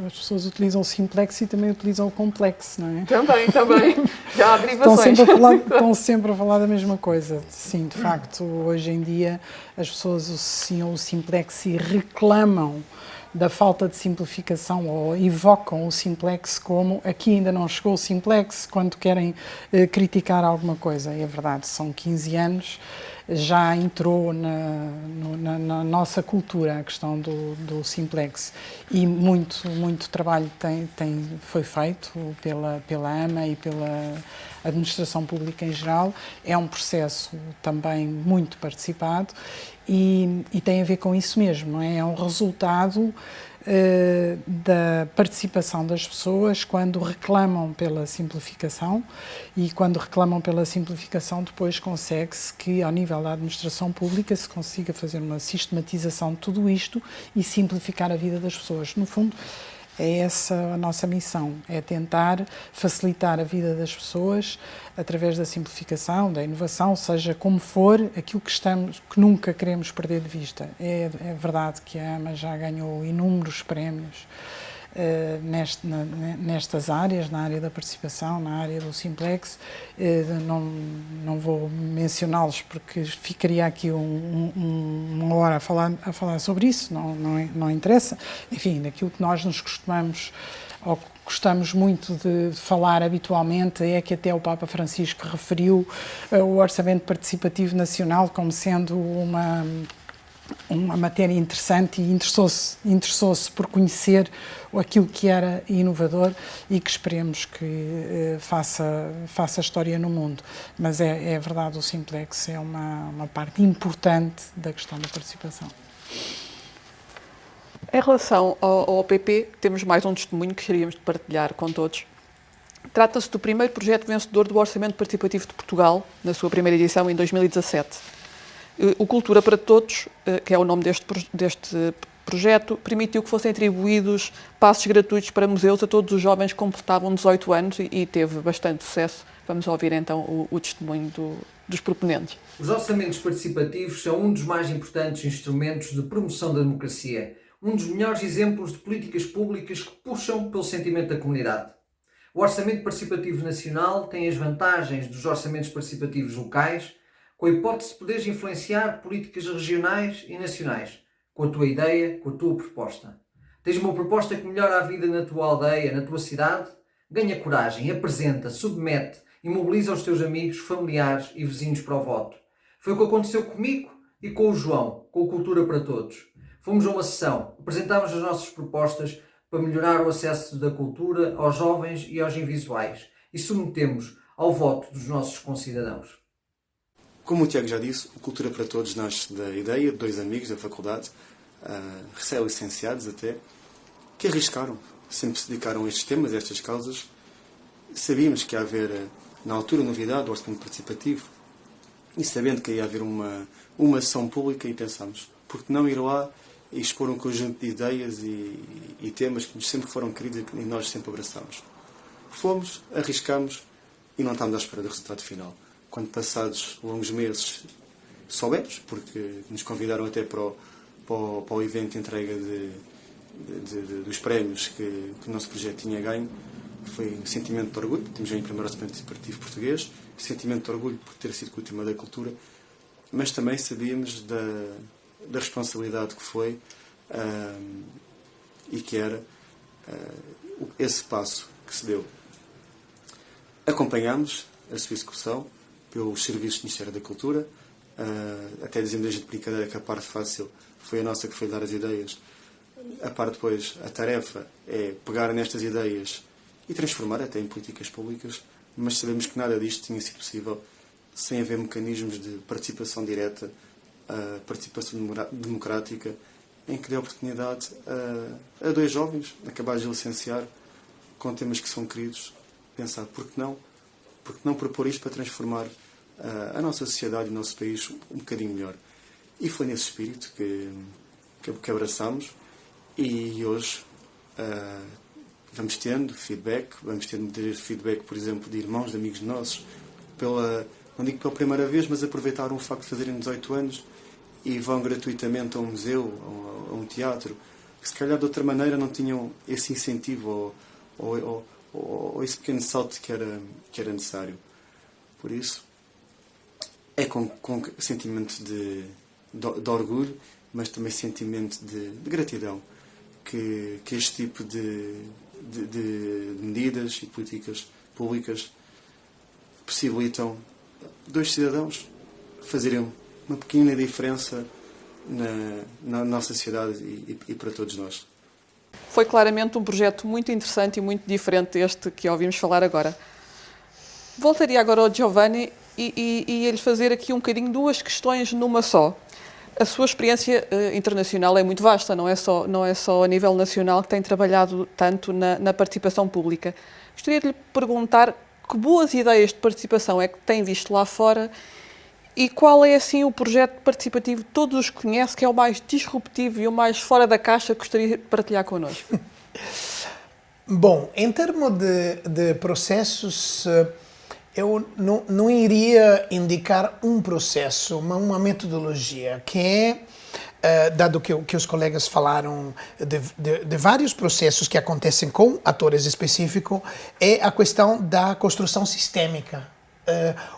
As pessoas utilizam o Simplex e também utilizam o Complexo, não é? Também. Já há derivações. Estão sempre a falar da mesma coisa. Sim, de facto, hoje em dia as pessoas associam o Simplex e reclamam da falta de simplificação ou evocam o Simplex como aqui ainda não chegou o Simplex quando querem criticar alguma coisa. E é verdade, são 15 anos, já entrou na nossa cultura a questão do Simplex e muito trabalho foi feito pela AMA e pela administração pública em geral. É um processo também muito participado e tem a ver com isso mesmo, não é? É um resultado da participação das pessoas quando reclamam pela simplificação e quando reclamam pela simplificação depois consegue-se que ao nível da administração pública se consiga fazer uma sistematização de tudo isto e simplificar a vida das pessoas. No fundo, é essa a nossa missão, é tentar facilitar a vida das pessoas através da simplificação, da inovação, seja como for, aquilo que nunca queremos perder de vista. É verdade que a AMA já ganhou inúmeros prémios nestas áreas, na área da participação, na área do Simplex. Não vou mencioná-los porque ficaria aqui uma hora a falar sobre isso, não interessa. Enfim, daquilo que nós nos gostamos muito de falar habitualmente é que até o Papa Francisco referiu o Orçamento Participativo Nacional como sendo uma matéria interessante e interessou-se por conhecer aquilo que era inovador e que esperemos que faça história no mundo. Mas é verdade, o Simplex é uma parte importante da questão da participação. Em relação ao OPP, temos mais um testemunho que gostaríamos de partilhar com todos. Trata-se do primeiro projeto vencedor do Orçamento Participativo de Portugal, na sua primeira edição, em 2017. O Cultura para Todos, que é o nome deste projeto, permitiu que fossem atribuídos passes gratuitos para museus a todos os jovens que completavam 18 anos e teve bastante sucesso. Vamos ouvir então o testemunho dos proponentes. Os orçamentos participativos são um dos mais importantes instrumentos de promoção da democracia, um dos melhores exemplos de políticas públicas que puxam pelo sentimento da comunidade. O Orçamento Participativo Nacional tem as vantagens dos orçamentos participativos locais, com a hipótese de poderes influenciar políticas regionais e nacionais, com a tua ideia, com a tua proposta. Tens uma proposta que melhora a vida na tua aldeia, na tua cidade? Ganha coragem, apresenta, submete e mobiliza os teus amigos, familiares e vizinhos para o voto. Foi o que aconteceu comigo e com o João, com o Cultura para Todos. Fomos a uma sessão, apresentámos as nossas propostas para melhorar o acesso da cultura aos jovens e aos invisuais e submetemos ao voto dos nossos concidadãos. Como o Tiago já disse, o Cultura para Todos nasce da ideia de dois amigos da faculdade, recém-licenciados até, que arriscaram, sempre se dedicaram a estes temas, a estas causas. Sabíamos que ia haver, na altura, novidade, o orçamento participativo, e sabendo que ia haver uma ação pública, e pensámos, por que não ir lá e expor um conjunto de ideias e temas que nos sempre foram queridos e nós sempre abraçámos. Fomos, arriscámos e não estávamos à espera do resultado final. Quando passados longos meses soubemos, porque nos convidaram até para o evento de entrega dos prémios que o nosso projeto tinha ganho, foi um sentimento de orgulho, temos ganho o primeiro orçamento participativo português, sentimento de orgulho por ter sido com o tema da cultura, mas também sabíamos da responsabilidade que foi e que era esse passo que se deu. Acompanhámos a sua execução pelos serviços do Ministério da Cultura, até dizendo desde de brincadeira que a parte fácil foi a nossa, que foi dar as ideias. A parte depois, a tarefa é pegar nestas ideias e transformar até em políticas públicas, mas sabemos que nada disto tinha sido possível sem haver mecanismos de participação direta, participação democrática, em que dê oportunidade a 2 jovens acabados de licenciar com temas que são queridos, pensar por que não propor isto para transformar a nossa sociedade e o nosso país um bocadinho melhor. E foi nesse espírito que abraçamos, e hoje vamos tendo feedback, por exemplo, de irmãos, de amigos nossos, não digo pela primeira vez, mas aproveitaram o facto de fazerem 18 anos e vão gratuitamente a um museu, a um teatro, que se calhar de outra maneira não tinham esse incentivo ou esse pequeno salto que era necessário. Por isso, é com sentimento de orgulho, mas também sentimento de gratidão que este tipo de medidas e políticas públicas possibilitam 2 cidadãos fazerem uma pequena diferença na nossa sociedade e para todos nós. Foi claramente um projeto muito interessante e muito diferente deste que ouvimos falar agora. Voltaria agora ao Giovanni e ia-lhe fazer aqui um bocadinho 2 questões numa só. A sua experiência internacional é muito vasta, não é só a nível nacional que tem trabalhado tanto na participação pública. Gostaria de lhe perguntar que boas ideias de participação é que tem visto lá fora e qual é, assim, o projeto participativo que todos os conhecem, que é o mais disruptivo e o mais fora da caixa, que gostaria de partilhar connosco? Bom, em termos de processos, eu não iria indicar um processo, mas uma metodologia, que é, dado que os colegas falaram de vários processos que acontecem com atores específicos, é a questão da construção sistêmica.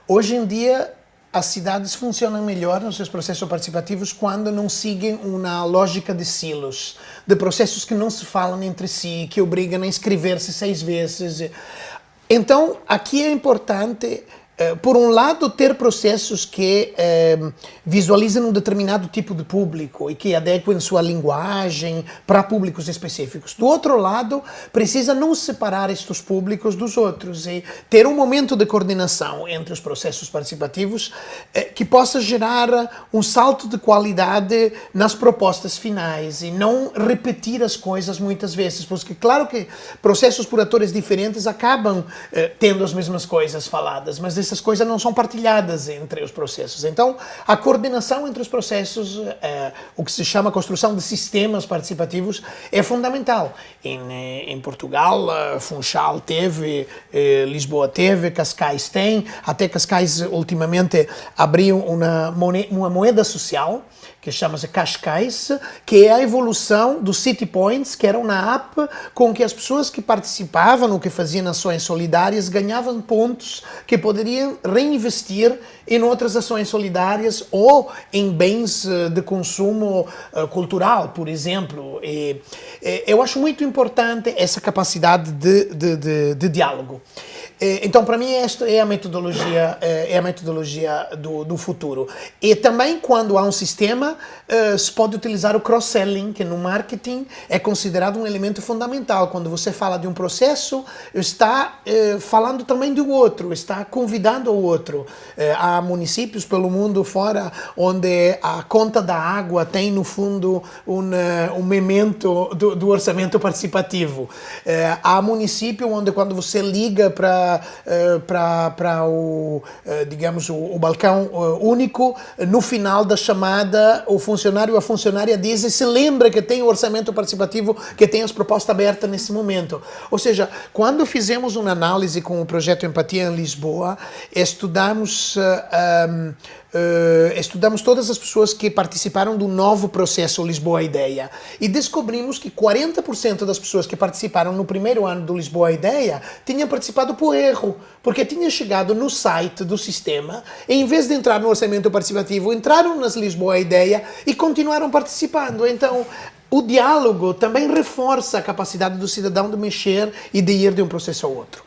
Hoje em dia, as cidades funcionam melhor nos seus processos participativos quando não seguem uma lógica de silos, de processos que não se falam entre si, que obrigam a inscrever-se 6 vezes. Então, aqui é importante, por um lado, ter processos que visualizem um determinado tipo de público e que adequem sua linguagem para públicos específicos. Do outro lado, precisa não separar estes públicos dos outros e ter um momento de coordenação entre os processos participativos que possa gerar um salto de qualidade nas propostas finais e não repetir as coisas muitas vezes, porque claro que processos por atores diferentes acabam tendo as mesmas coisas faladas, mas essas coisas não são partilhadas entre os processos. Então, a coordenação entre os processos, o que se chama construção de sistemas participativos, é fundamental. Em Portugal, Funchal teve, Lisboa teve, Cascais tem, até Cascais ultimamente abriu uma moeda social, que chama-se Cascais, que é a evolução do City Points, que era uma app com que as pessoas que participavam ou que faziam ações solidárias ganhavam pontos que poderiam reinvestir em outras ações solidárias ou em bens de consumo cultural, por exemplo. Eu acho muito importante essa capacidade de diálogo. Então, para mim, esta é a metodologia, do futuro. E também, quando há um sistema, se pode utilizar o cross-selling, que no marketing é considerado um elemento fundamental. Quando você fala de um processo, está falando também do outro, está convidando o outro. Há municípios pelo mundo fora onde a conta da água tem, no fundo, um memento do orçamento participativo. Há município onde, quando você liga para o balcão único, no final da chamada, o funcionário ou a funcionária diz: se lembra que tem o orçamento participativo, que tem as propostas abertas nesse momento. Ou seja, quando fizemos uma análise com o projeto Empatia em Lisboa, estudamos estudamos todas as pessoas que participaram do novo processo Lisboa Ideia e descobrimos que 40% das pessoas que participaram no primeiro ano do Lisboa Ideia tinham participado por erro, porque tinham chegado no site do sistema e, em vez de entrar no orçamento participativo, entraram nas Lisboa Ideia e continuaram participando. Então, o diálogo também reforça a capacidade do cidadão de mexer e de ir de um processo ao outro.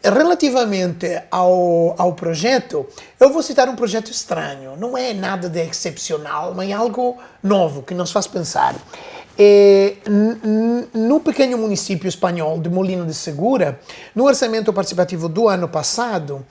Relativamente ao projeto, eu vou citar um projeto estranho. Não é nada de excepcional, mas é algo novo que nos faz pensar. No pequeno município espanhol de Molino de Segura, no orçamento participativo do ano passado,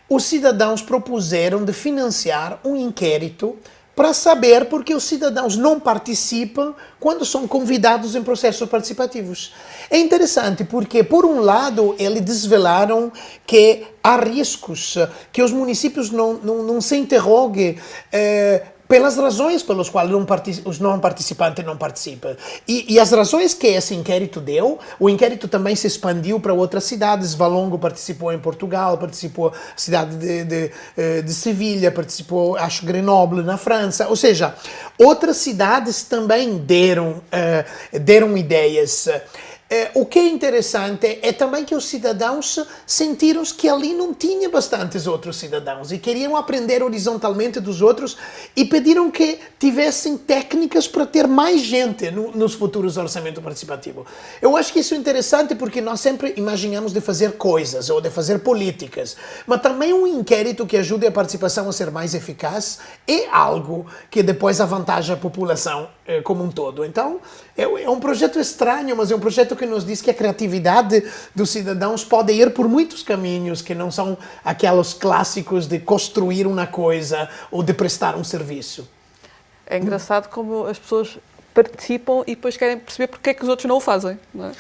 os cidadãos propuseram de financiar um inquérito para saber por que os cidadãos não participam quando são convidados em processos participativos. É interessante porque, por um lado, eles desvelaram que há riscos que os municípios não se interroguem pelas razões pelas quais os não participantes não participam. E as razões que esse inquérito deu, o inquérito também se expandiu para outras cidades. Valongo participou em Portugal, participou a cidade de Sevilha, participou, acho, Grenoble, na França. Ou seja, outras cidades também deram ideias. O que é interessante é também que os cidadãos sentiram que ali não tinha bastantes outros cidadãos e queriam aprender horizontalmente dos outros e pediram que tivessem técnicas para ter mais gente nos futuros orçamentos participativos. Eu acho que isso é interessante porque nós sempre imaginamos de fazer coisas ou de fazer políticas, mas também um inquérito que ajude a participação a ser mais eficaz é algo que depois avantaja a população como um todo. Então, é um projeto estranho, mas é um projeto que nos diz que a criatividade dos cidadãos pode ir por muitos caminhos, que não são aqueles clássicos de construir uma coisa ou de prestar um serviço. É engraçado como as pessoas participam e depois querem perceber porque é que os outros não o fazem, não é?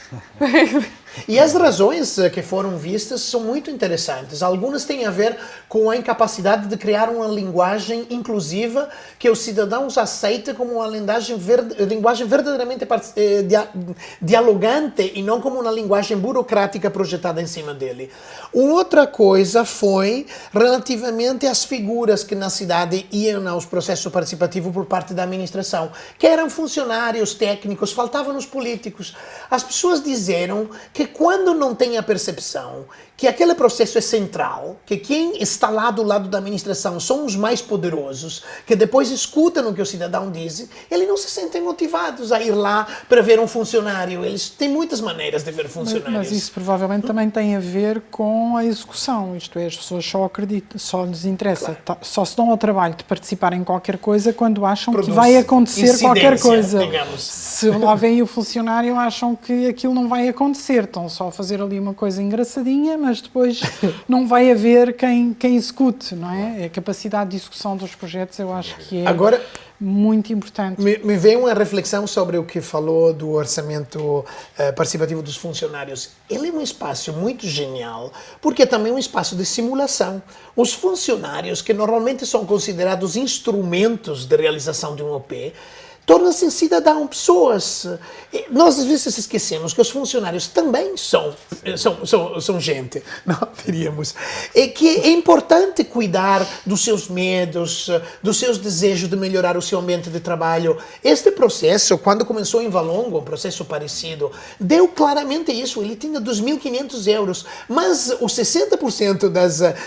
E as razões que foram vistas são muito interessantes. Algumas têm a ver com a incapacidade de criar uma linguagem inclusiva que os cidadãos aceitem como uma linguagem verdadeiramente dialogante e não como uma linguagem burocrática projetada em cima dele. Outra coisa foi relativamente às figuras que na cidade iam aos processos participativos por parte da administração, que eram funcionários técnicos, faltavam os políticos. As pessoas disseram que quando não tem a percepção que aquele processo é central, que quem está lá do lado da administração são os mais poderosos, que depois escutam o que o cidadão diz, eles não se sentem motivados a ir lá para ver um funcionário. Eles têm muitas maneiras de ver funcionários. Mas isso provavelmente também tem a ver com a execução, isto é, as pessoas só acreditam, só lhes interessa, claro, só se dão ao trabalho de participar em qualquer coisa quando acham que vai acontecer qualquer coisa. Digamos. Se lá vem o funcionário, acham que aquilo não vai acontecer, estão só a fazer ali uma coisa engraçadinha, mas depois não vai haver quem execute, não é? A capacidade de execução dos projetos eu acho que é agora, muito importante. Me vem uma reflexão sobre o que falou do orçamento participativo dos funcionários. Ele é um espaço muito genial, porque é também um espaço de simulação. Os funcionários, que normalmente são considerados instrumentos de realização de um OP, tornam-se cidadãos, pessoas. Nós às vezes esquecemos que os funcionários também são gente, não diríamos. E que é importante cuidar dos seus medos, dos seus desejos de melhorar o seu ambiente de trabalho. Este processo, quando começou em Valongo, um processo parecido, deu claramente isso. Ele tinha 2.500 euros, mas os 60%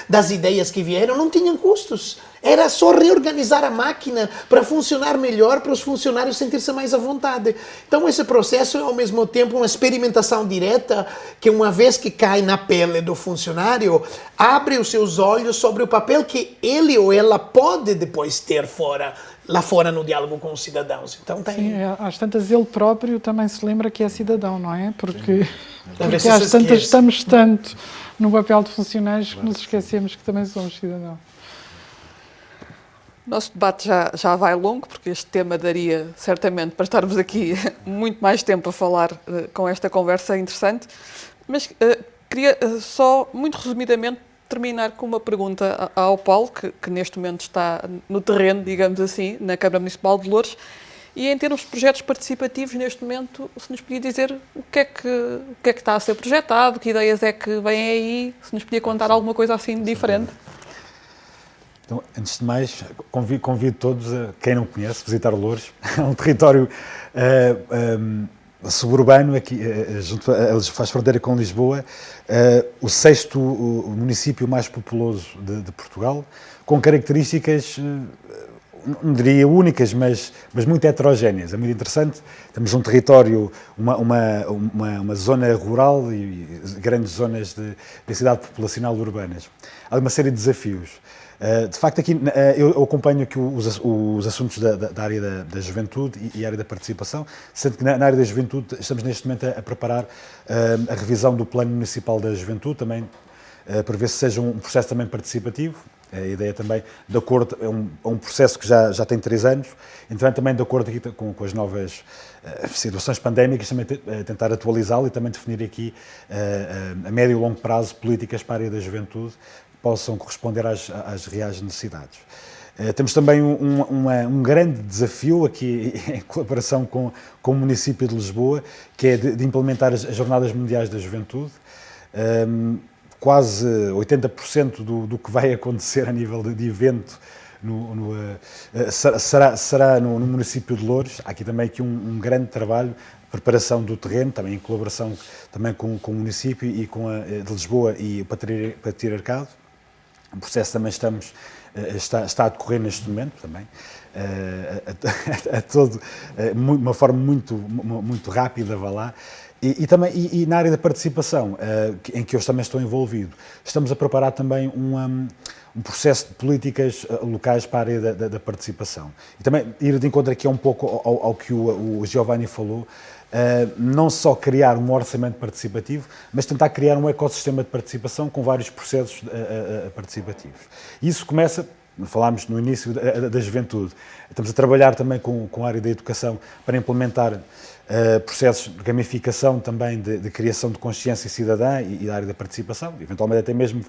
das ideias que vieram não tinham custos. Era só reorganizar a máquina para funcionar melhor, para os funcionários sentir-se mais à vontade. Então esse processo é ao mesmo tempo uma experimentação direta que, uma vez que cai na pele do funcionário, abre os seus olhos sobre o papel que ele ou ela pode depois ter lá fora no diálogo com os cidadãos. Então tem... Sim, às tantas ele próprio também se lembra que é cidadão, não é? Porque às tantas estamos tanto no papel de funcionários que nos esquecemos que também somos cidadãos. O nosso debate já vai longo, porque este tema daria certamente para estarmos aqui muito mais tempo a falar com esta conversa interessante, mas queria só, muito resumidamente, terminar com uma pergunta ao Paulo, que neste momento está no terreno, digamos assim, na Câmara Municipal de Loures, e em termos de projetos participativos, neste momento, se nos podia dizer o que é que está a ser projetado, que ideias é que vêm aí, se nos podia contar alguma coisa assim diferente. Então, antes de mais, convido todos, quem não conhece, visitar Loures. É um território suburbano, aqui, faz fronteira com Lisboa, o 6º município mais populoso de Portugal, com características, não diria únicas, mas muito heterogéneas. É muito interessante. Temos um território, uma zona rural e grandes zonas de densidade populacional urbanas. Há uma série de desafios. De facto, aqui eu acompanho aqui os assuntos da área da juventude e a área da participação, sendo que na área da juventude estamos neste momento a preparar a revisão do Plano Municipal da Juventude, também para ver se seja um processo também participativo. A ideia também, de acordo, é um processo que já tem 3 anos, então também de acordo aqui com as novas situações pandémicas, também tentar atualizá-lo e também definir aqui a médio e longo prazo políticas para a área da juventude, possam corresponder às reais necessidades. Temos também um grande desafio aqui em colaboração com o município de Lisboa, que é de implementar as Jornadas Mundiais da Juventude. Quase 80% do que vai acontecer a nível de evento será no município de Loures. Há aqui também um grande trabalho, preparação do terreno, também em colaboração também com o município e de Lisboa e o Patriarcado. O processo também está a decorrer neste momento também, uma forma muito rápida, vá lá. E na área da participação, em que eu também estou envolvido, estamos a preparar também um processo de políticas locais para a área da participação. E também ir de encontro aqui um pouco ao que o Giovanni falou, não só criar um orçamento participativo, mas tentar criar um ecossistema de participação com vários processos participativos. Isso começa, falámos no início da juventude, estamos a trabalhar também com a área da educação para implementar processos de gamificação também de criação de consciência cidadã e da área da participação, eventualmente até mesmo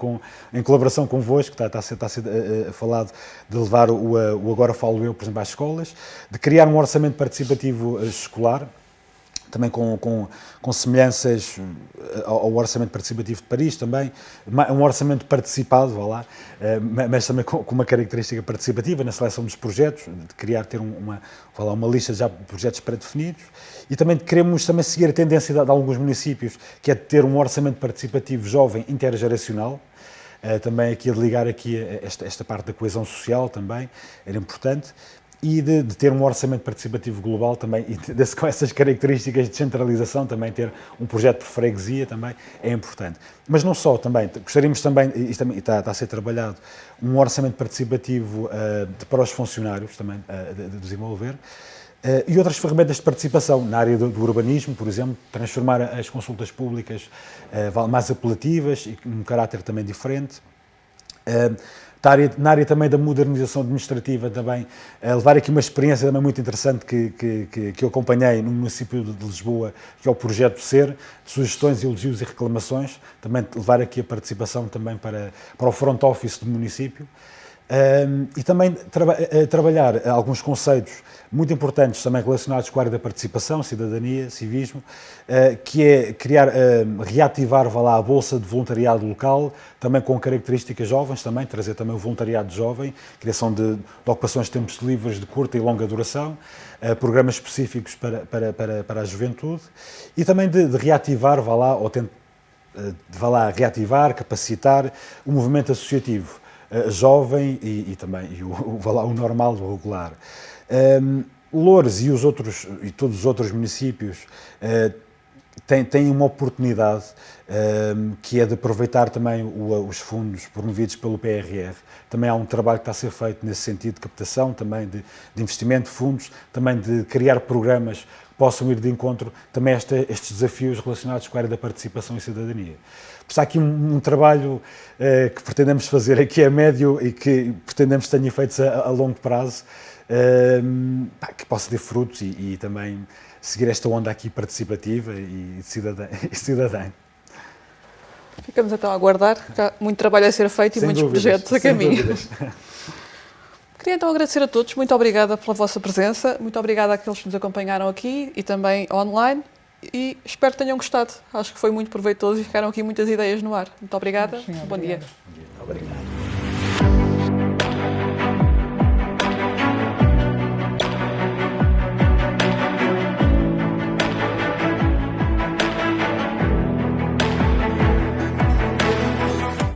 em colaboração convosco, que está a ser falado de levar o Agora Falo Eu, por exemplo, às escolas, de criar um orçamento participativo escolar, também com semelhanças ao Orçamento Participativo de Paris também, um orçamento participado, vá lá, mas também com uma característica participativa na seleção dos projetos, de ter uma lista já de projetos pré-definidos, e também queremos também seguir a tendência de alguns municípios, que é de ter um orçamento participativo jovem intergeracional, também aqui a ligar aqui esta parte da coesão social também, era importante, e de ter um orçamento participativo global também, e com essas características de descentralização, também ter um projeto por freguesia também é importante. Mas não só, também, gostaríamos também, e está a ser trabalhado, um orçamento participativo para os funcionários também, de desenvolver, e outras ferramentas de participação na área do urbanismo, por exemplo, transformar as consultas públicas mais apelativas e com um caráter também diferente. Na área também da modernização administrativa, também levar aqui uma experiência também muito interessante que eu acompanhei no município de Lisboa, que é o projeto SER, de sugestões, elogios e reclamações, também levar aqui a participação também para o front office do município. E também trabalhar alguns conceitos muito importantes também relacionados com a área da participação, cidadania, civismo, que é reativar a Bolsa de Voluntariado Local, também com características jovens, também trazer também o voluntariado jovem, criação de ocupações de tempos livres de curta e longa duração, programas específicos para a juventude, e também de reativar, reativar, capacitar o movimento associativo jovem e também o normal, o regular. Loures e todos os outros municípios têm uma oportunidade que é de aproveitar também os fundos promovidos pelo PRR. Também há um trabalho que está a ser feito nesse sentido de captação, também de investimento de fundos, também de criar programas que possam ir de encontro também a estes desafios relacionados com a área da participação e cidadania. Há aqui um trabalho que pretendemos fazer aqui a médio e que pretendemos que tenha efeitos a longo prazo, que possa ter frutos e também seguir esta onda aqui participativa e cidadã. Ficamos então a aguardar, porque há muito trabalho a ser feito e muitos projetos a caminho. Queria então agradecer a todos, muito obrigada pela vossa presença, muito obrigada àqueles que nos acompanharam aqui e também online, e espero que tenham gostado. Acho que foi muito proveitoso e ficaram aqui muitas ideias no ar. Muito obrigada, bom dia. Obrigado.